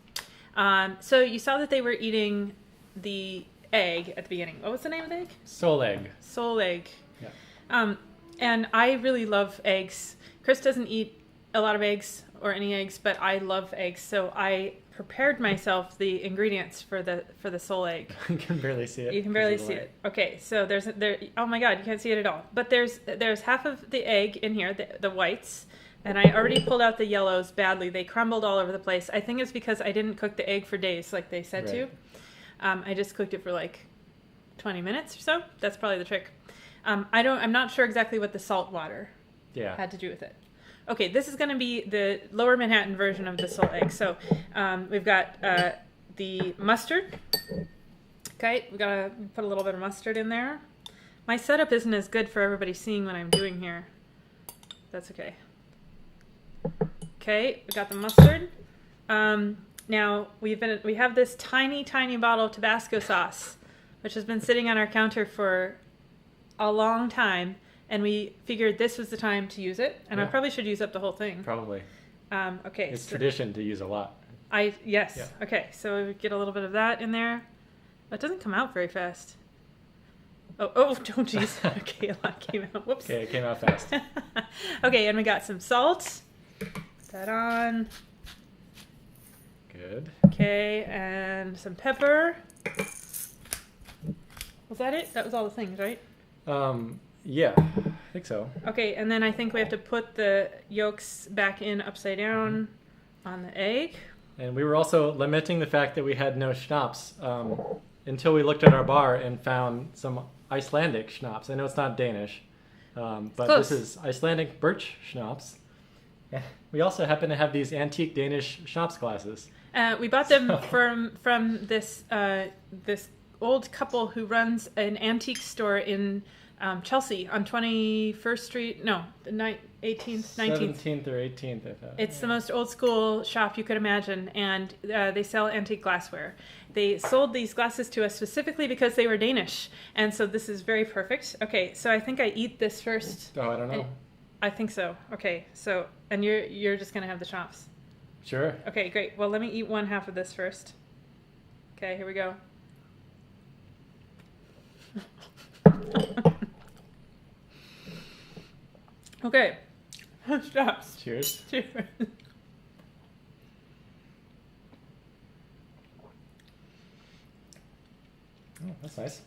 So you saw that they were eating the egg at the beginning. What was the name of the egg? Soul egg. Soul egg. Yeah. And I really love eggs. Chris doesn't eat a lot of eggs or any eggs, but I love eggs. So I prepared myself the ingredients for the soul egg. You can barely see it. You can barely see it. Okay, so there. Oh my God, you can't see it at all. But there's half of the egg in here, the whites, and I already pulled out the yellows badly. They crumbled all over the place. I think it's because I didn't cook the egg for days like they said to. I just cooked it for like 20 minutes or so. That's probably the trick. I'm not sure exactly what the salt water had to do with it. Okay, this is going to be the Lower Manhattan version of the soul egg. So we've got the mustard. Okay, we've got to put a little bit of mustard in there. My setup isn't as good for everybody seeing what I'm doing here. That's okay. Okay, we got the mustard. Now we have this tiny bottle of Tabasco sauce, which has been sitting on our counter for a long time, and we figured this was the time to use it. And I probably should use up the whole thing. Probably. Okay. It's tradition to use a lot. Yes. Yeah. Okay, so we get a little bit of that in there. It doesn't come out very fast. Oh, don't geez. Okay, a lot came out. Whoops. Okay, it came out fast. Okay, and we got some salt. Put that on. Good. Okay, and some pepper. Was that it? That was all the things, right? Yeah, I think so. Okay, and then I think we have to put the yolks back in upside down on the egg. And we were also lamenting the fact that we had no schnapps until we looked at our bar and found some Icelandic schnapps. I know it's not Danish, but close. This is Icelandic birch schnapps. We also happen to have these antique Danish schnapps glasses. We bought them from this old couple who runs an antique store in Chelsea on 21st Street. No, the 18th, 19th. 17th or 18th, I thought. It's the most old school shop you could imagine, and they sell antique glassware. They sold these glasses to us specifically because they were Danish, and so this is very perfect. Okay, so I think I eat this first. Oh, I don't know. I think so. Okay, so, and you're just going to have the schnapps. Sure. Okay, great. Well, let me eat one half of this first. Okay, here we go. Okay. Schnapps. Cheers. Cheers. Oh, that's nice.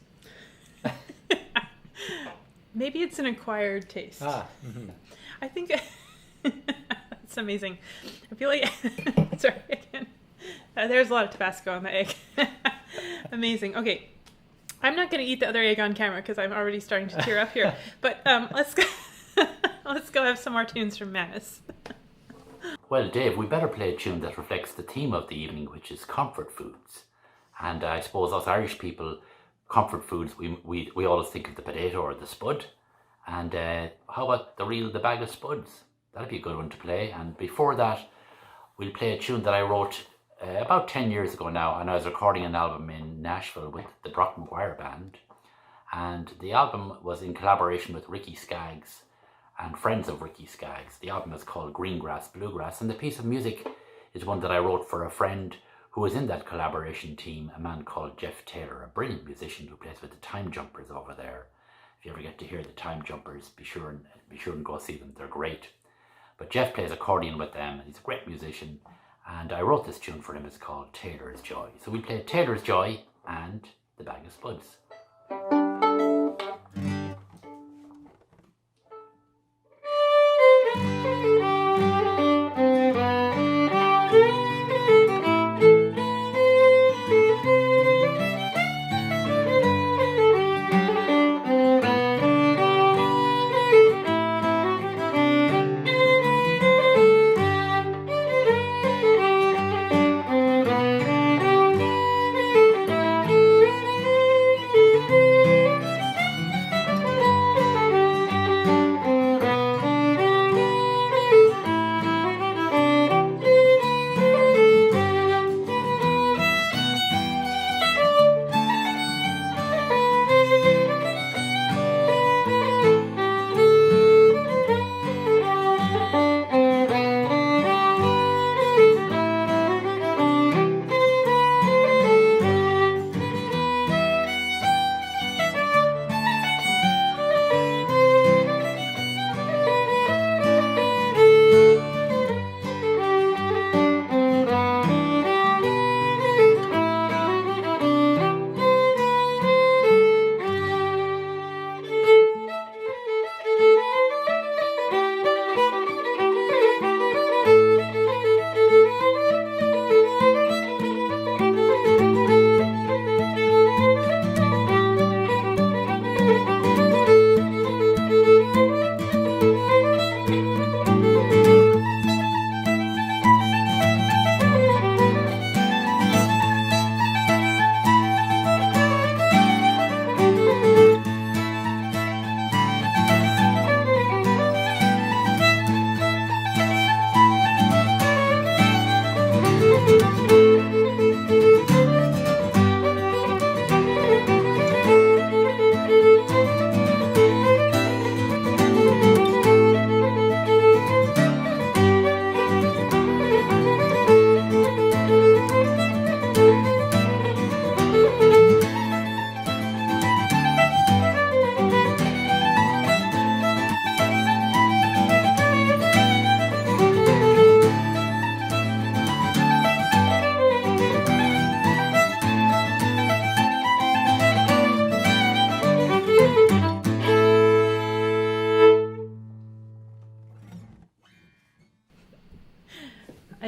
Maybe it's an acquired taste. Mm-hmm. I think it's amazing. I feel like sorry again. There's a lot of Tabasco on the egg. Amazing. Okay, I'm not going to eat the other egg on camera because I'm already starting to tear up here. But let's go. Let's go have some more tunes from Manus. Well, Dave, we better play a tune that reflects the theme of the evening, which is comfort foods. And I suppose us Irish people, comfort foods, we always think of the potato or the spud. And how about the bag of spuds? That'd be a good one to play. And before that, we'll play a tune that I wrote about 10 years ago now, and I was recording an album in Nashville with the Brock McGuire band. And the album was in collaboration with Ricky Skaggs and friends of Ricky Skaggs. The album is called Greengrass Bluegrass, and the piece of music is one that I wrote for a friend who was in that collaboration team, a man called Jeff Taylor, a brilliant musician who plays with the Time Jumpers over there. If you ever get to hear the Time Jumpers, be sure and go see them. They're great. But Jeff plays accordion with them, and he's a great musician. And I wrote this tune for him. It's called Taylor's Joy. So we play Taylor's Joy and the Bag of Spuds.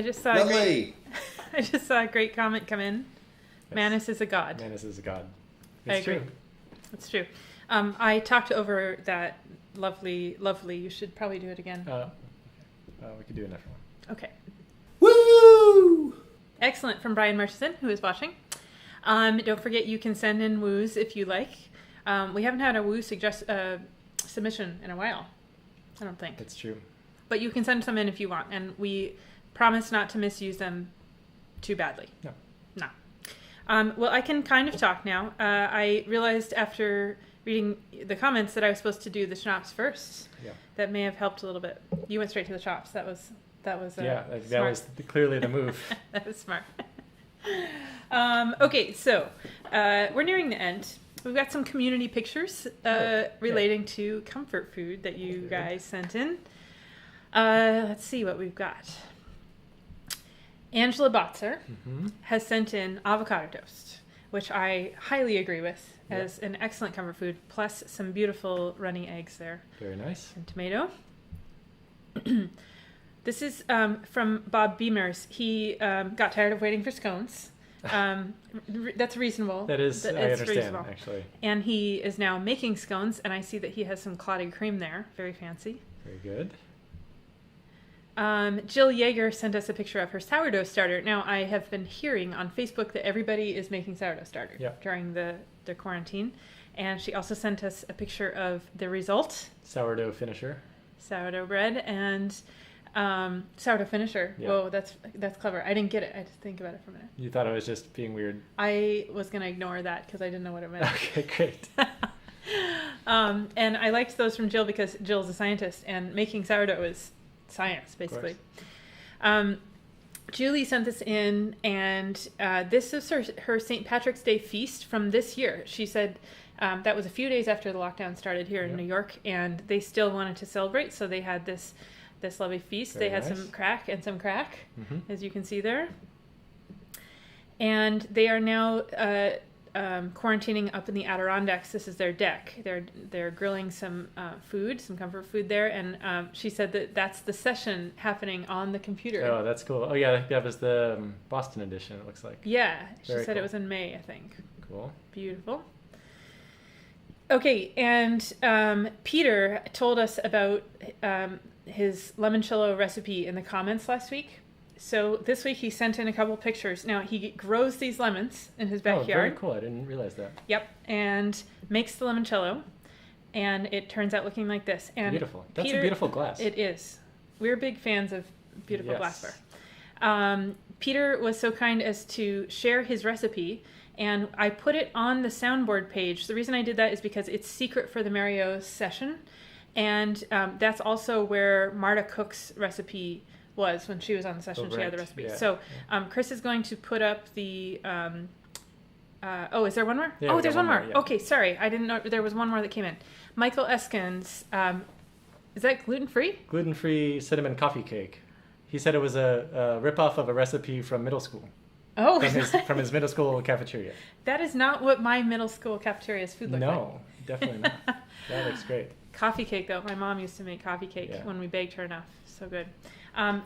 just saw Lovely. I just saw a great comment come in. Yes. Manus is a god. Manus is a god. I It's agree. true. That's true. I talked over that lovely. You should probably do it again. We could do a different one. Okay. Woo! Excellent, from Brian Murchison, who is watching. Don't forget you can send in woos if you like. We haven't had a woo submission in a while, I don't think. It's true. But you can send some in if you want, and we promise not to misuse them too badly. No. Well, I can kind of talk now. I realized after reading the comments that I was supposed to do the schnapps first. Yeah. That may have helped a little bit. You went straight to the schnapps. That was That smart. was clearly the move. That was smart. Okay, so we're nearing the end. We've got some community pictures relating to comfort food that you guys sent in. Let's see what we've got. Angela Botzer has sent in avocado toast, which I highly agree with as an excellent comfort food, plus some beautiful runny eggs there. Very nice. And tomato. This is from Bob Beamers. He got tired of waiting for scones. That's reasonable. That is, I understand, actually. And he is now making scones, and I see that he has some clotted cream there. Very fancy. Very good. Jill Yeager sent us a picture of her sourdough starter. Now, I have been hearing on Facebook that everybody is making sourdough starter during the quarantine. And she also sent us a picture of the result. Sourdough finisher. Sourdough bread and sourdough finisher. Yeah. Whoa, that's clever. I didn't get it. I had to think about it for a minute. You thought I was just being weird. I was going to ignore that because I didn't know what it meant. Okay, great. And I liked those from Jill because Jill's a scientist, and making sourdough is science, basically. Julie sent this in, and this is her St. Patrick's Day feast from this year. She said that was a few days after the lockdown started here in New York, and they still wanted to celebrate, so they had this lovely feast. Very they had nice. some crack, as you can see there. And they are now quarantining up in the Adirondacks. This is their deck. They're grilling some food, some comfort food there, and she said that's the session happening on the computer. Oh, that's cool. Oh yeah, that was the Boston edition, it looks like. Yeah, she Very said cool. it was in May, I think. Cool. Beautiful. Okay, and Peter told us about his limoncello recipe in the comments last week. So this week he sent in a couple pictures. Now he grows these lemons in his backyard. Oh, very cool. I didn't realize that. Yep, and makes the limoncello, and it turns out looking like this. And Beautiful. That's Peter, a beautiful glass. It is. We're big fans of beautiful Yes. glassware. Peter was so kind as to share his recipe, and I put it on the soundboard page. The reason I did that is because it's secret for the Mario session, and that's also where Marta Cook's recipe was when she was on the session. She had the recipe. Yeah. So Chris is going to put up the is there one more? Yeah, Oh, we there's got one more. one more, yeah. Okay, sorry, I didn't know there was one more that came in. Michael Eskins, is that gluten-free? Gluten-free cinnamon coffee cake. He said it was a rip-off of a recipe from middle school. Oh, From his middle school cafeteria. that is not what my middle school cafeteria's food looked like. No, definitely not. That looks great. Coffee cake, though. My mom used to make coffee cake Yeah. when we begged her enough. So good.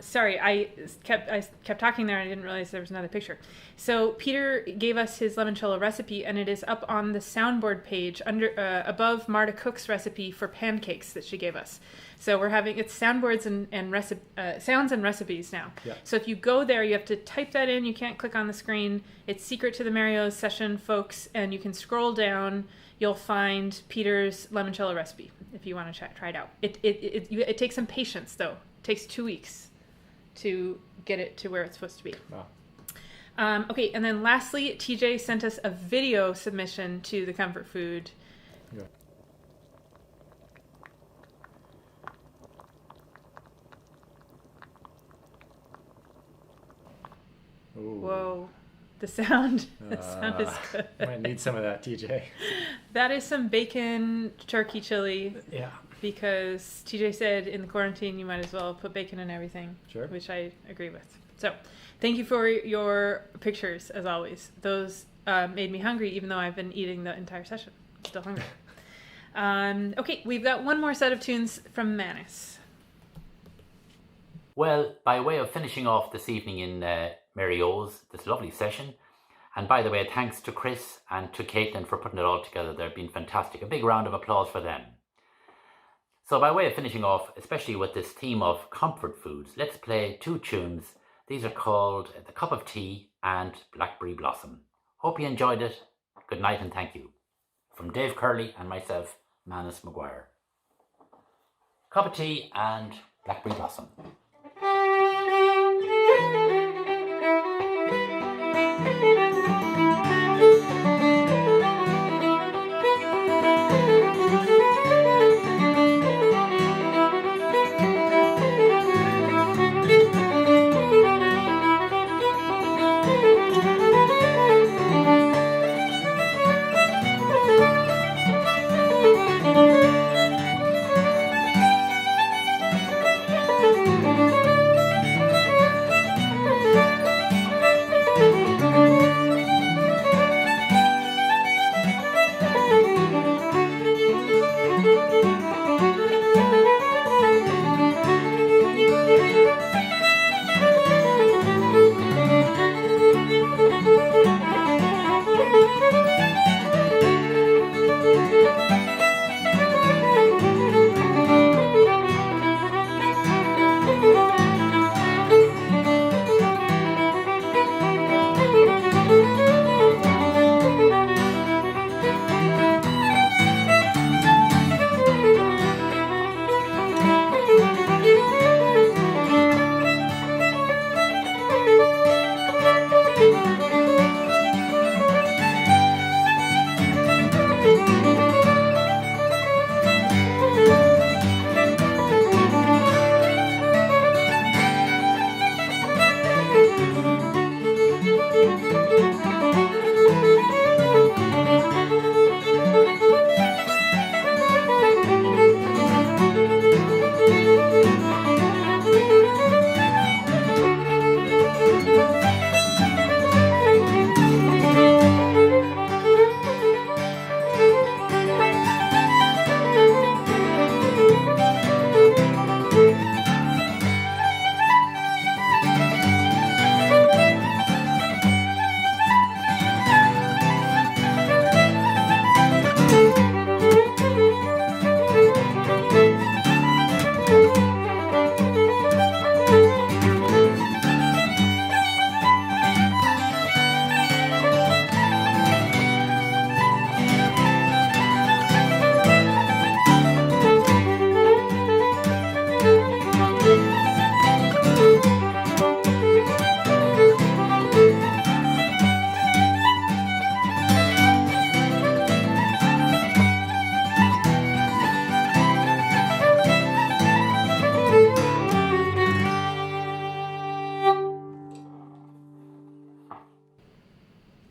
Sorry, I kept talking there and I didn't realize there was another picture. So Peter gave us his limoncello recipe, and it is up on the soundboard page above Marta Cook's recipe for pancakes that she gave us. So we're having it's soundboards and sounds and recipes now. Yeah. So if you go there, you have to type that in. You can't click on the screen. It's secret to the Mario's session, folks, and you can scroll down. You'll find Peter's limoncello recipe if you want to try it out. It takes some patience, though. It takes 2 weeks to get it to where it's supposed to be. Wow. Okay, and then lastly, TJ sent us a video submission to the comfort food. Yeah. Ooh. Whoa, the sound is good. Might need some of that, TJ. That is some bacon turkey chili. Yeah. Because TJ said in the quarantine you might as well put bacon in everything. Sure. Which I agree with. So, thank you for your pictures, as always. Those made me hungry, even though I've been eating the entire session. Still hungry. Okay, we've got one more set of tunes from Manus. Well, by way of finishing off this evening in Mary O's, this lovely session, and by the way, thanks to Chris and to Caitlin for putting it all together. They've been fantastic. A big round of applause for them. So by way of finishing off, especially with this theme of comfort foods, let's play 2 tunes. These are called The Cup of Tea and Blackberry Blossom. Hope you enjoyed it. Good night and thank you. From Dave Curley and myself, Manus McGuire. Cup of Tea and Blackberry Blossom.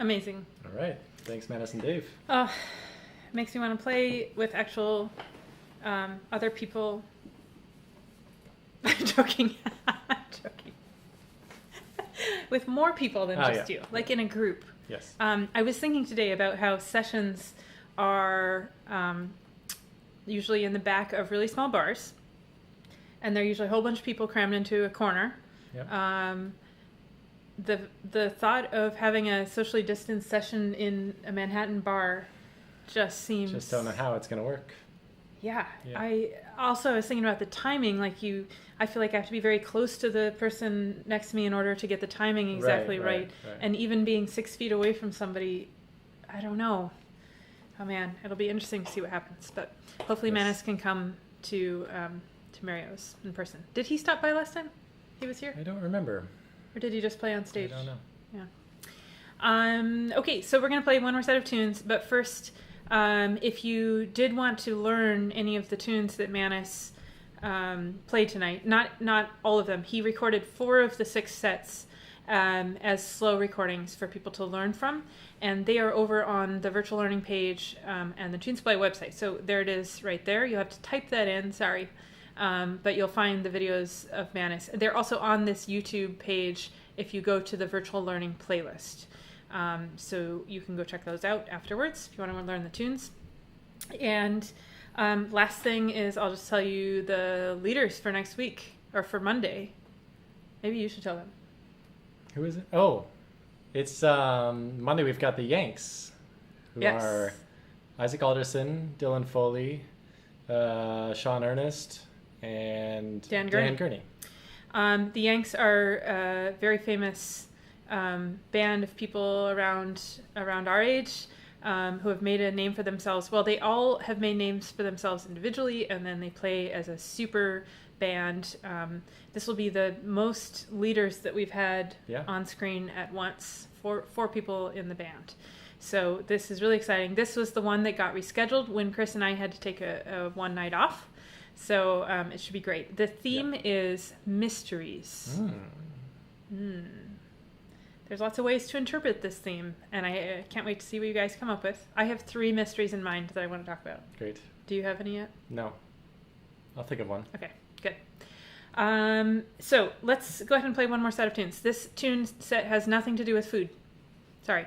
Amazing. All right. Thanks, Manus and Dave. Makes me want to play with actual other people. I'm joking. I'm joking. With more people than just you, like in a group. Yes. I was thinking today about how sessions are usually in the back of really small bars, and they're usually a whole bunch of people crammed into a corner. Yep. The thought of having a socially distanced session in a Manhattan bar just seems... Just don't know how it's going to work. Yeah. Yeah. I was thinking about the timing. I feel like I have to be very close to the person next to me in order to get the timing exactly right. And even being 6 feet away from somebody, I don't know. Oh man, it'll be interesting to see what happens. But hopefully Manus can come to Mario's in person. Did he stop by last time he was here? I don't remember. Or did he just play on stage? I don't know. Yeah. Okay, so we're going to play one more set of tunes. But first, if you did want to learn any of the tunes that Manus played tonight, not all of them. He recorded 4 of the 6 sets as slow recordings for people to learn from. And they are over on the virtual learning page and the Tunes Play website. So there it is right there. You'll have to type that in. Sorry. But you'll find the videos of Manus. They're also on this YouTube page if you go to the virtual learning playlist. So you can go check those out afterwards if you want to learn the tunes. And last thing is I'll just tell you the leaders for next week, or for Monday. Maybe you should tell them. Who is it? Oh, it's Monday. We've got the Yanks, who Yes. are Isaac Alderson, Dylan Foley, Sean Ernest, and Dan Gurney. Gurney. The Yanks are a very famous band of people around our age who have made a name for themselves. Well, they all have made names for themselves individually, and then they play as a super band. This will be the most leaders that we've had on screen at once. Four people in the band. So this is really exciting. This was the one that got rescheduled when Chris and I had to take a one night off. So it should be great. The theme is mysteries. There's lots of ways to interpret this theme, and I can't wait to see what you guys come up with. I have 3 mysteries in mind that I want to talk about. Great. Do you have any yet? No. I'll think of one. Okay, good. So let's go ahead and play one more set of tunes. This tune set has nothing to do with food. Sorry.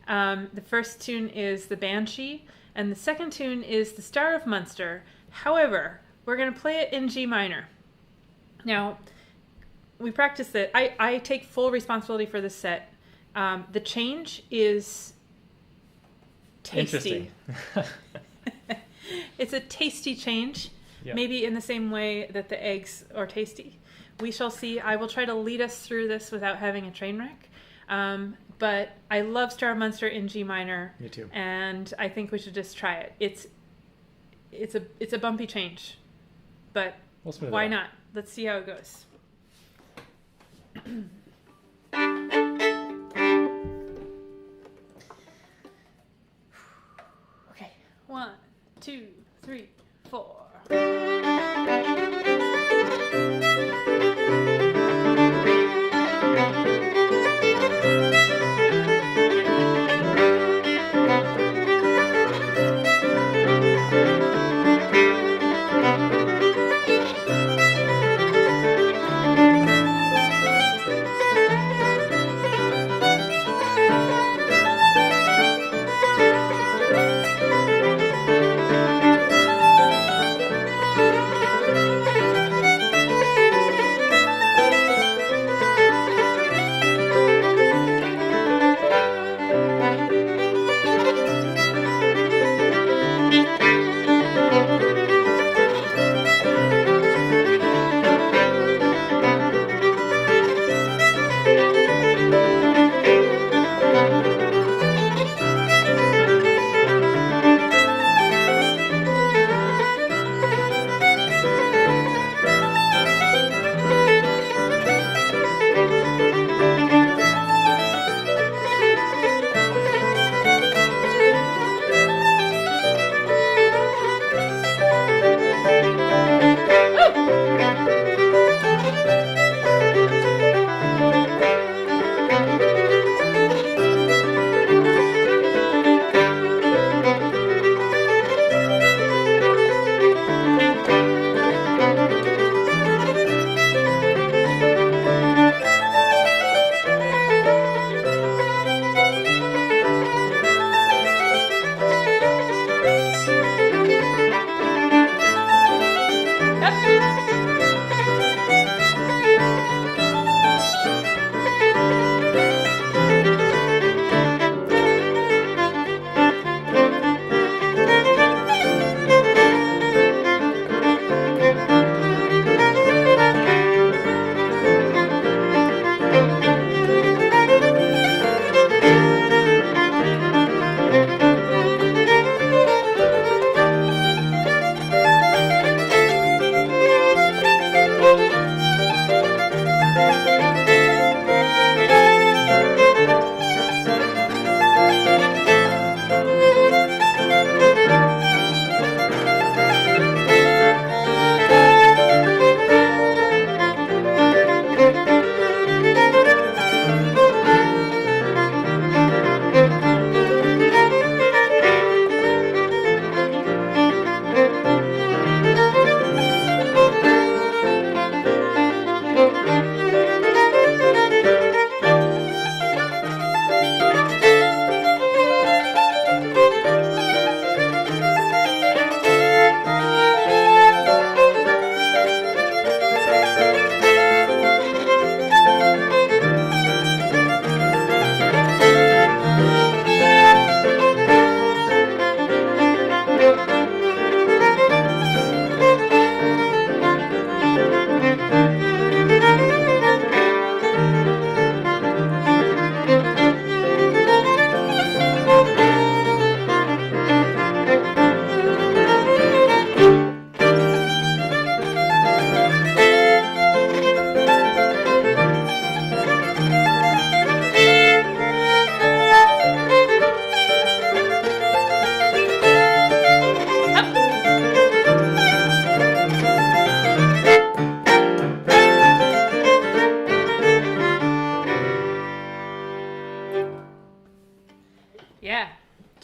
The first tune is the Banshee, and the second tune is the Star of Munster. However, we're going to play it in G minor. Now, we practiced it. I take full responsibility for this set. The change is tasty. Interesting. It's a tasty change, maybe in the same way that the eggs are tasty. We shall see. I will try to lead us through this without having a train wreck. But I love Star of Munster in G minor. Me too. And I think we should just try it. It's a bumpy change, but why not? Let's see how it goes. Okay, 1, 2, 3, 4.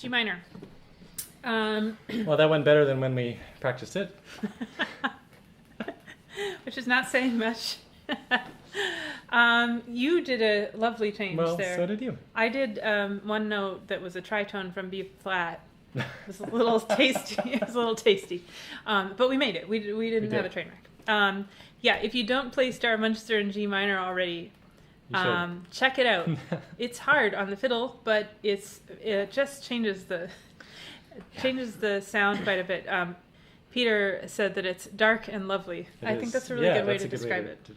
G minor. Well, that went better than when we practiced it. Which is not saying much. You did a lovely change Well, there. so did you. I did one note that was a tritone from B flat. It was a little tasty. It was a little tasty, but we made it. We didn't have a train wreck. Yeah, if you don't play Star Munster in G minor already, check it out. It's hard on the fiddle, but it just changes the sound quite a bit. Peter said that it's dark and lovely. I think that's a really good way to describe it.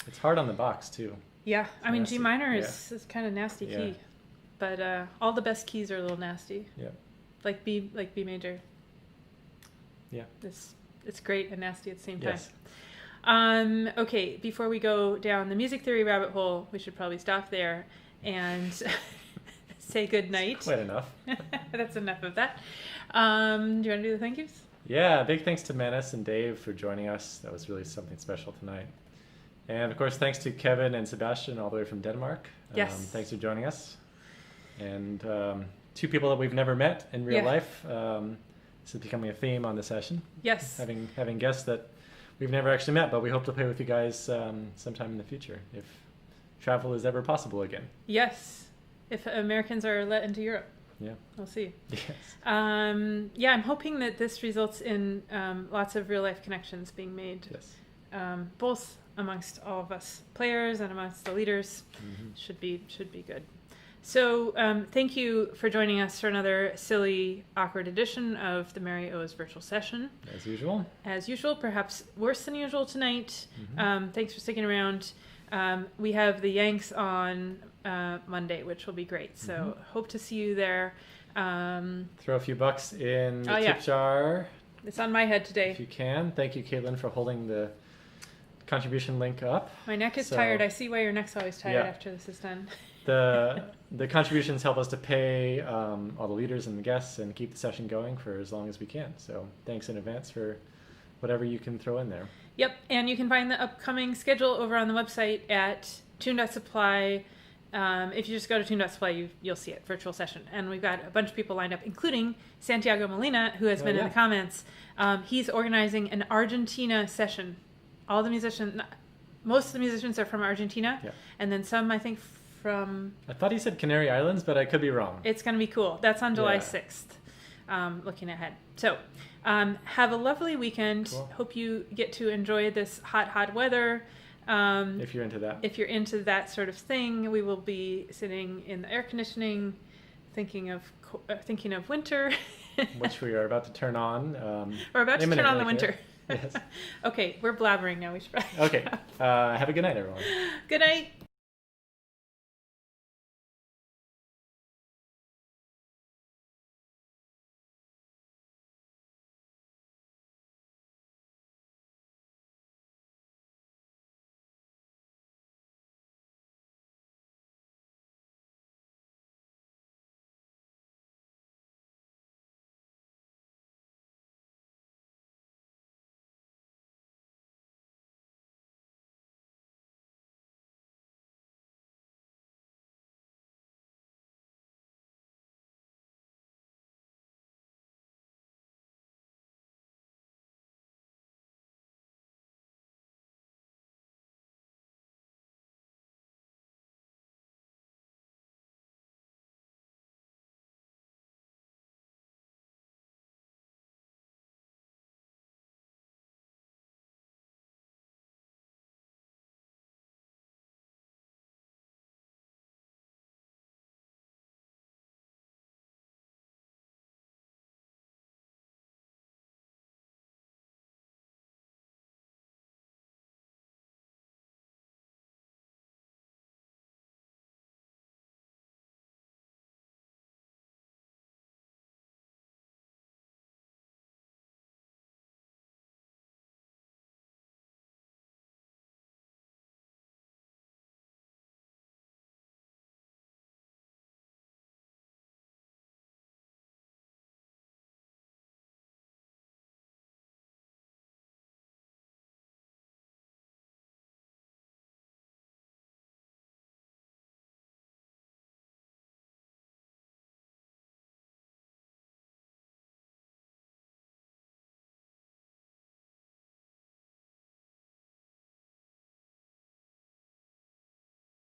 It's hard on the box too. Yeah, I mean nasty. G minor is kind of nasty key, but all the best keys are a little nasty. Yeah. Like B major. Yeah. It's great and nasty at the same time. Yes. Okay, before we go down the music theory rabbit hole, we should probably stop there and say good night. Quite enough. That's enough of that. Do you want to do the thank yous? Yeah, big thanks to Manus and Dave for joining us. That was really something special tonight. And of course, thanks to Kevin and Sebastian all the way from Denmark. Yes. Thanks for joining us. And two people that we've never met in real life. This is becoming a theme on the session. Yes. Having guests that we've never actually met, but we hope to play with you guys sometime in the future if travel is ever possible again. Yes. If Americans are let into Europe. Yeah. We'll see. Yes. Yeah, I'm hoping that this results in lots of real life connections being made. Yes. Both amongst all of us players and amongst the leaders. Mm-hmm. Should be good. So thank you for joining us for another silly, awkward edition of the Mary O's virtual session. As usual. As usual, perhaps worse than usual tonight. Mm-hmm. Thanks for sticking around. We have the Yanks on Monday, which will be great. So hope to see you there. Throw a few bucks in the yeah. tip jar. It's on my head today. If you can. Thank you, Caitlin, for holding the contribution link up. My neck is tired. I see why your neck's always tired after this is done. The contributions help us to pay all the leaders and the guests and keep the session going for as long as we can. So thanks in advance for whatever you can throw in there. Yep, and you can find the upcoming schedule over on the website at tune.supply. If you just go to tune.supply, you'll see it, virtual session. And we've got a bunch of people lined up, including Santiago Molina, who has been in the comments. He's organizing an Argentina session. All the musicians, most of the musicians are from Argentina, and then some, I think, from... I thought he said Canary Islands, but I could be wrong. It's going to be cool. That's on July 6th, looking ahead. So have a lovely weekend. Cool. Hope you get to enjoy this hot weather. If you're into that. If you're into that sort of thing, we will be sitting in the air conditioning, thinking of winter. Which we are about to turn on. We're about to turn on the winter. Yes. Okay, we're blabbering now. We should probably Okay. Have a good night, everyone. Good night.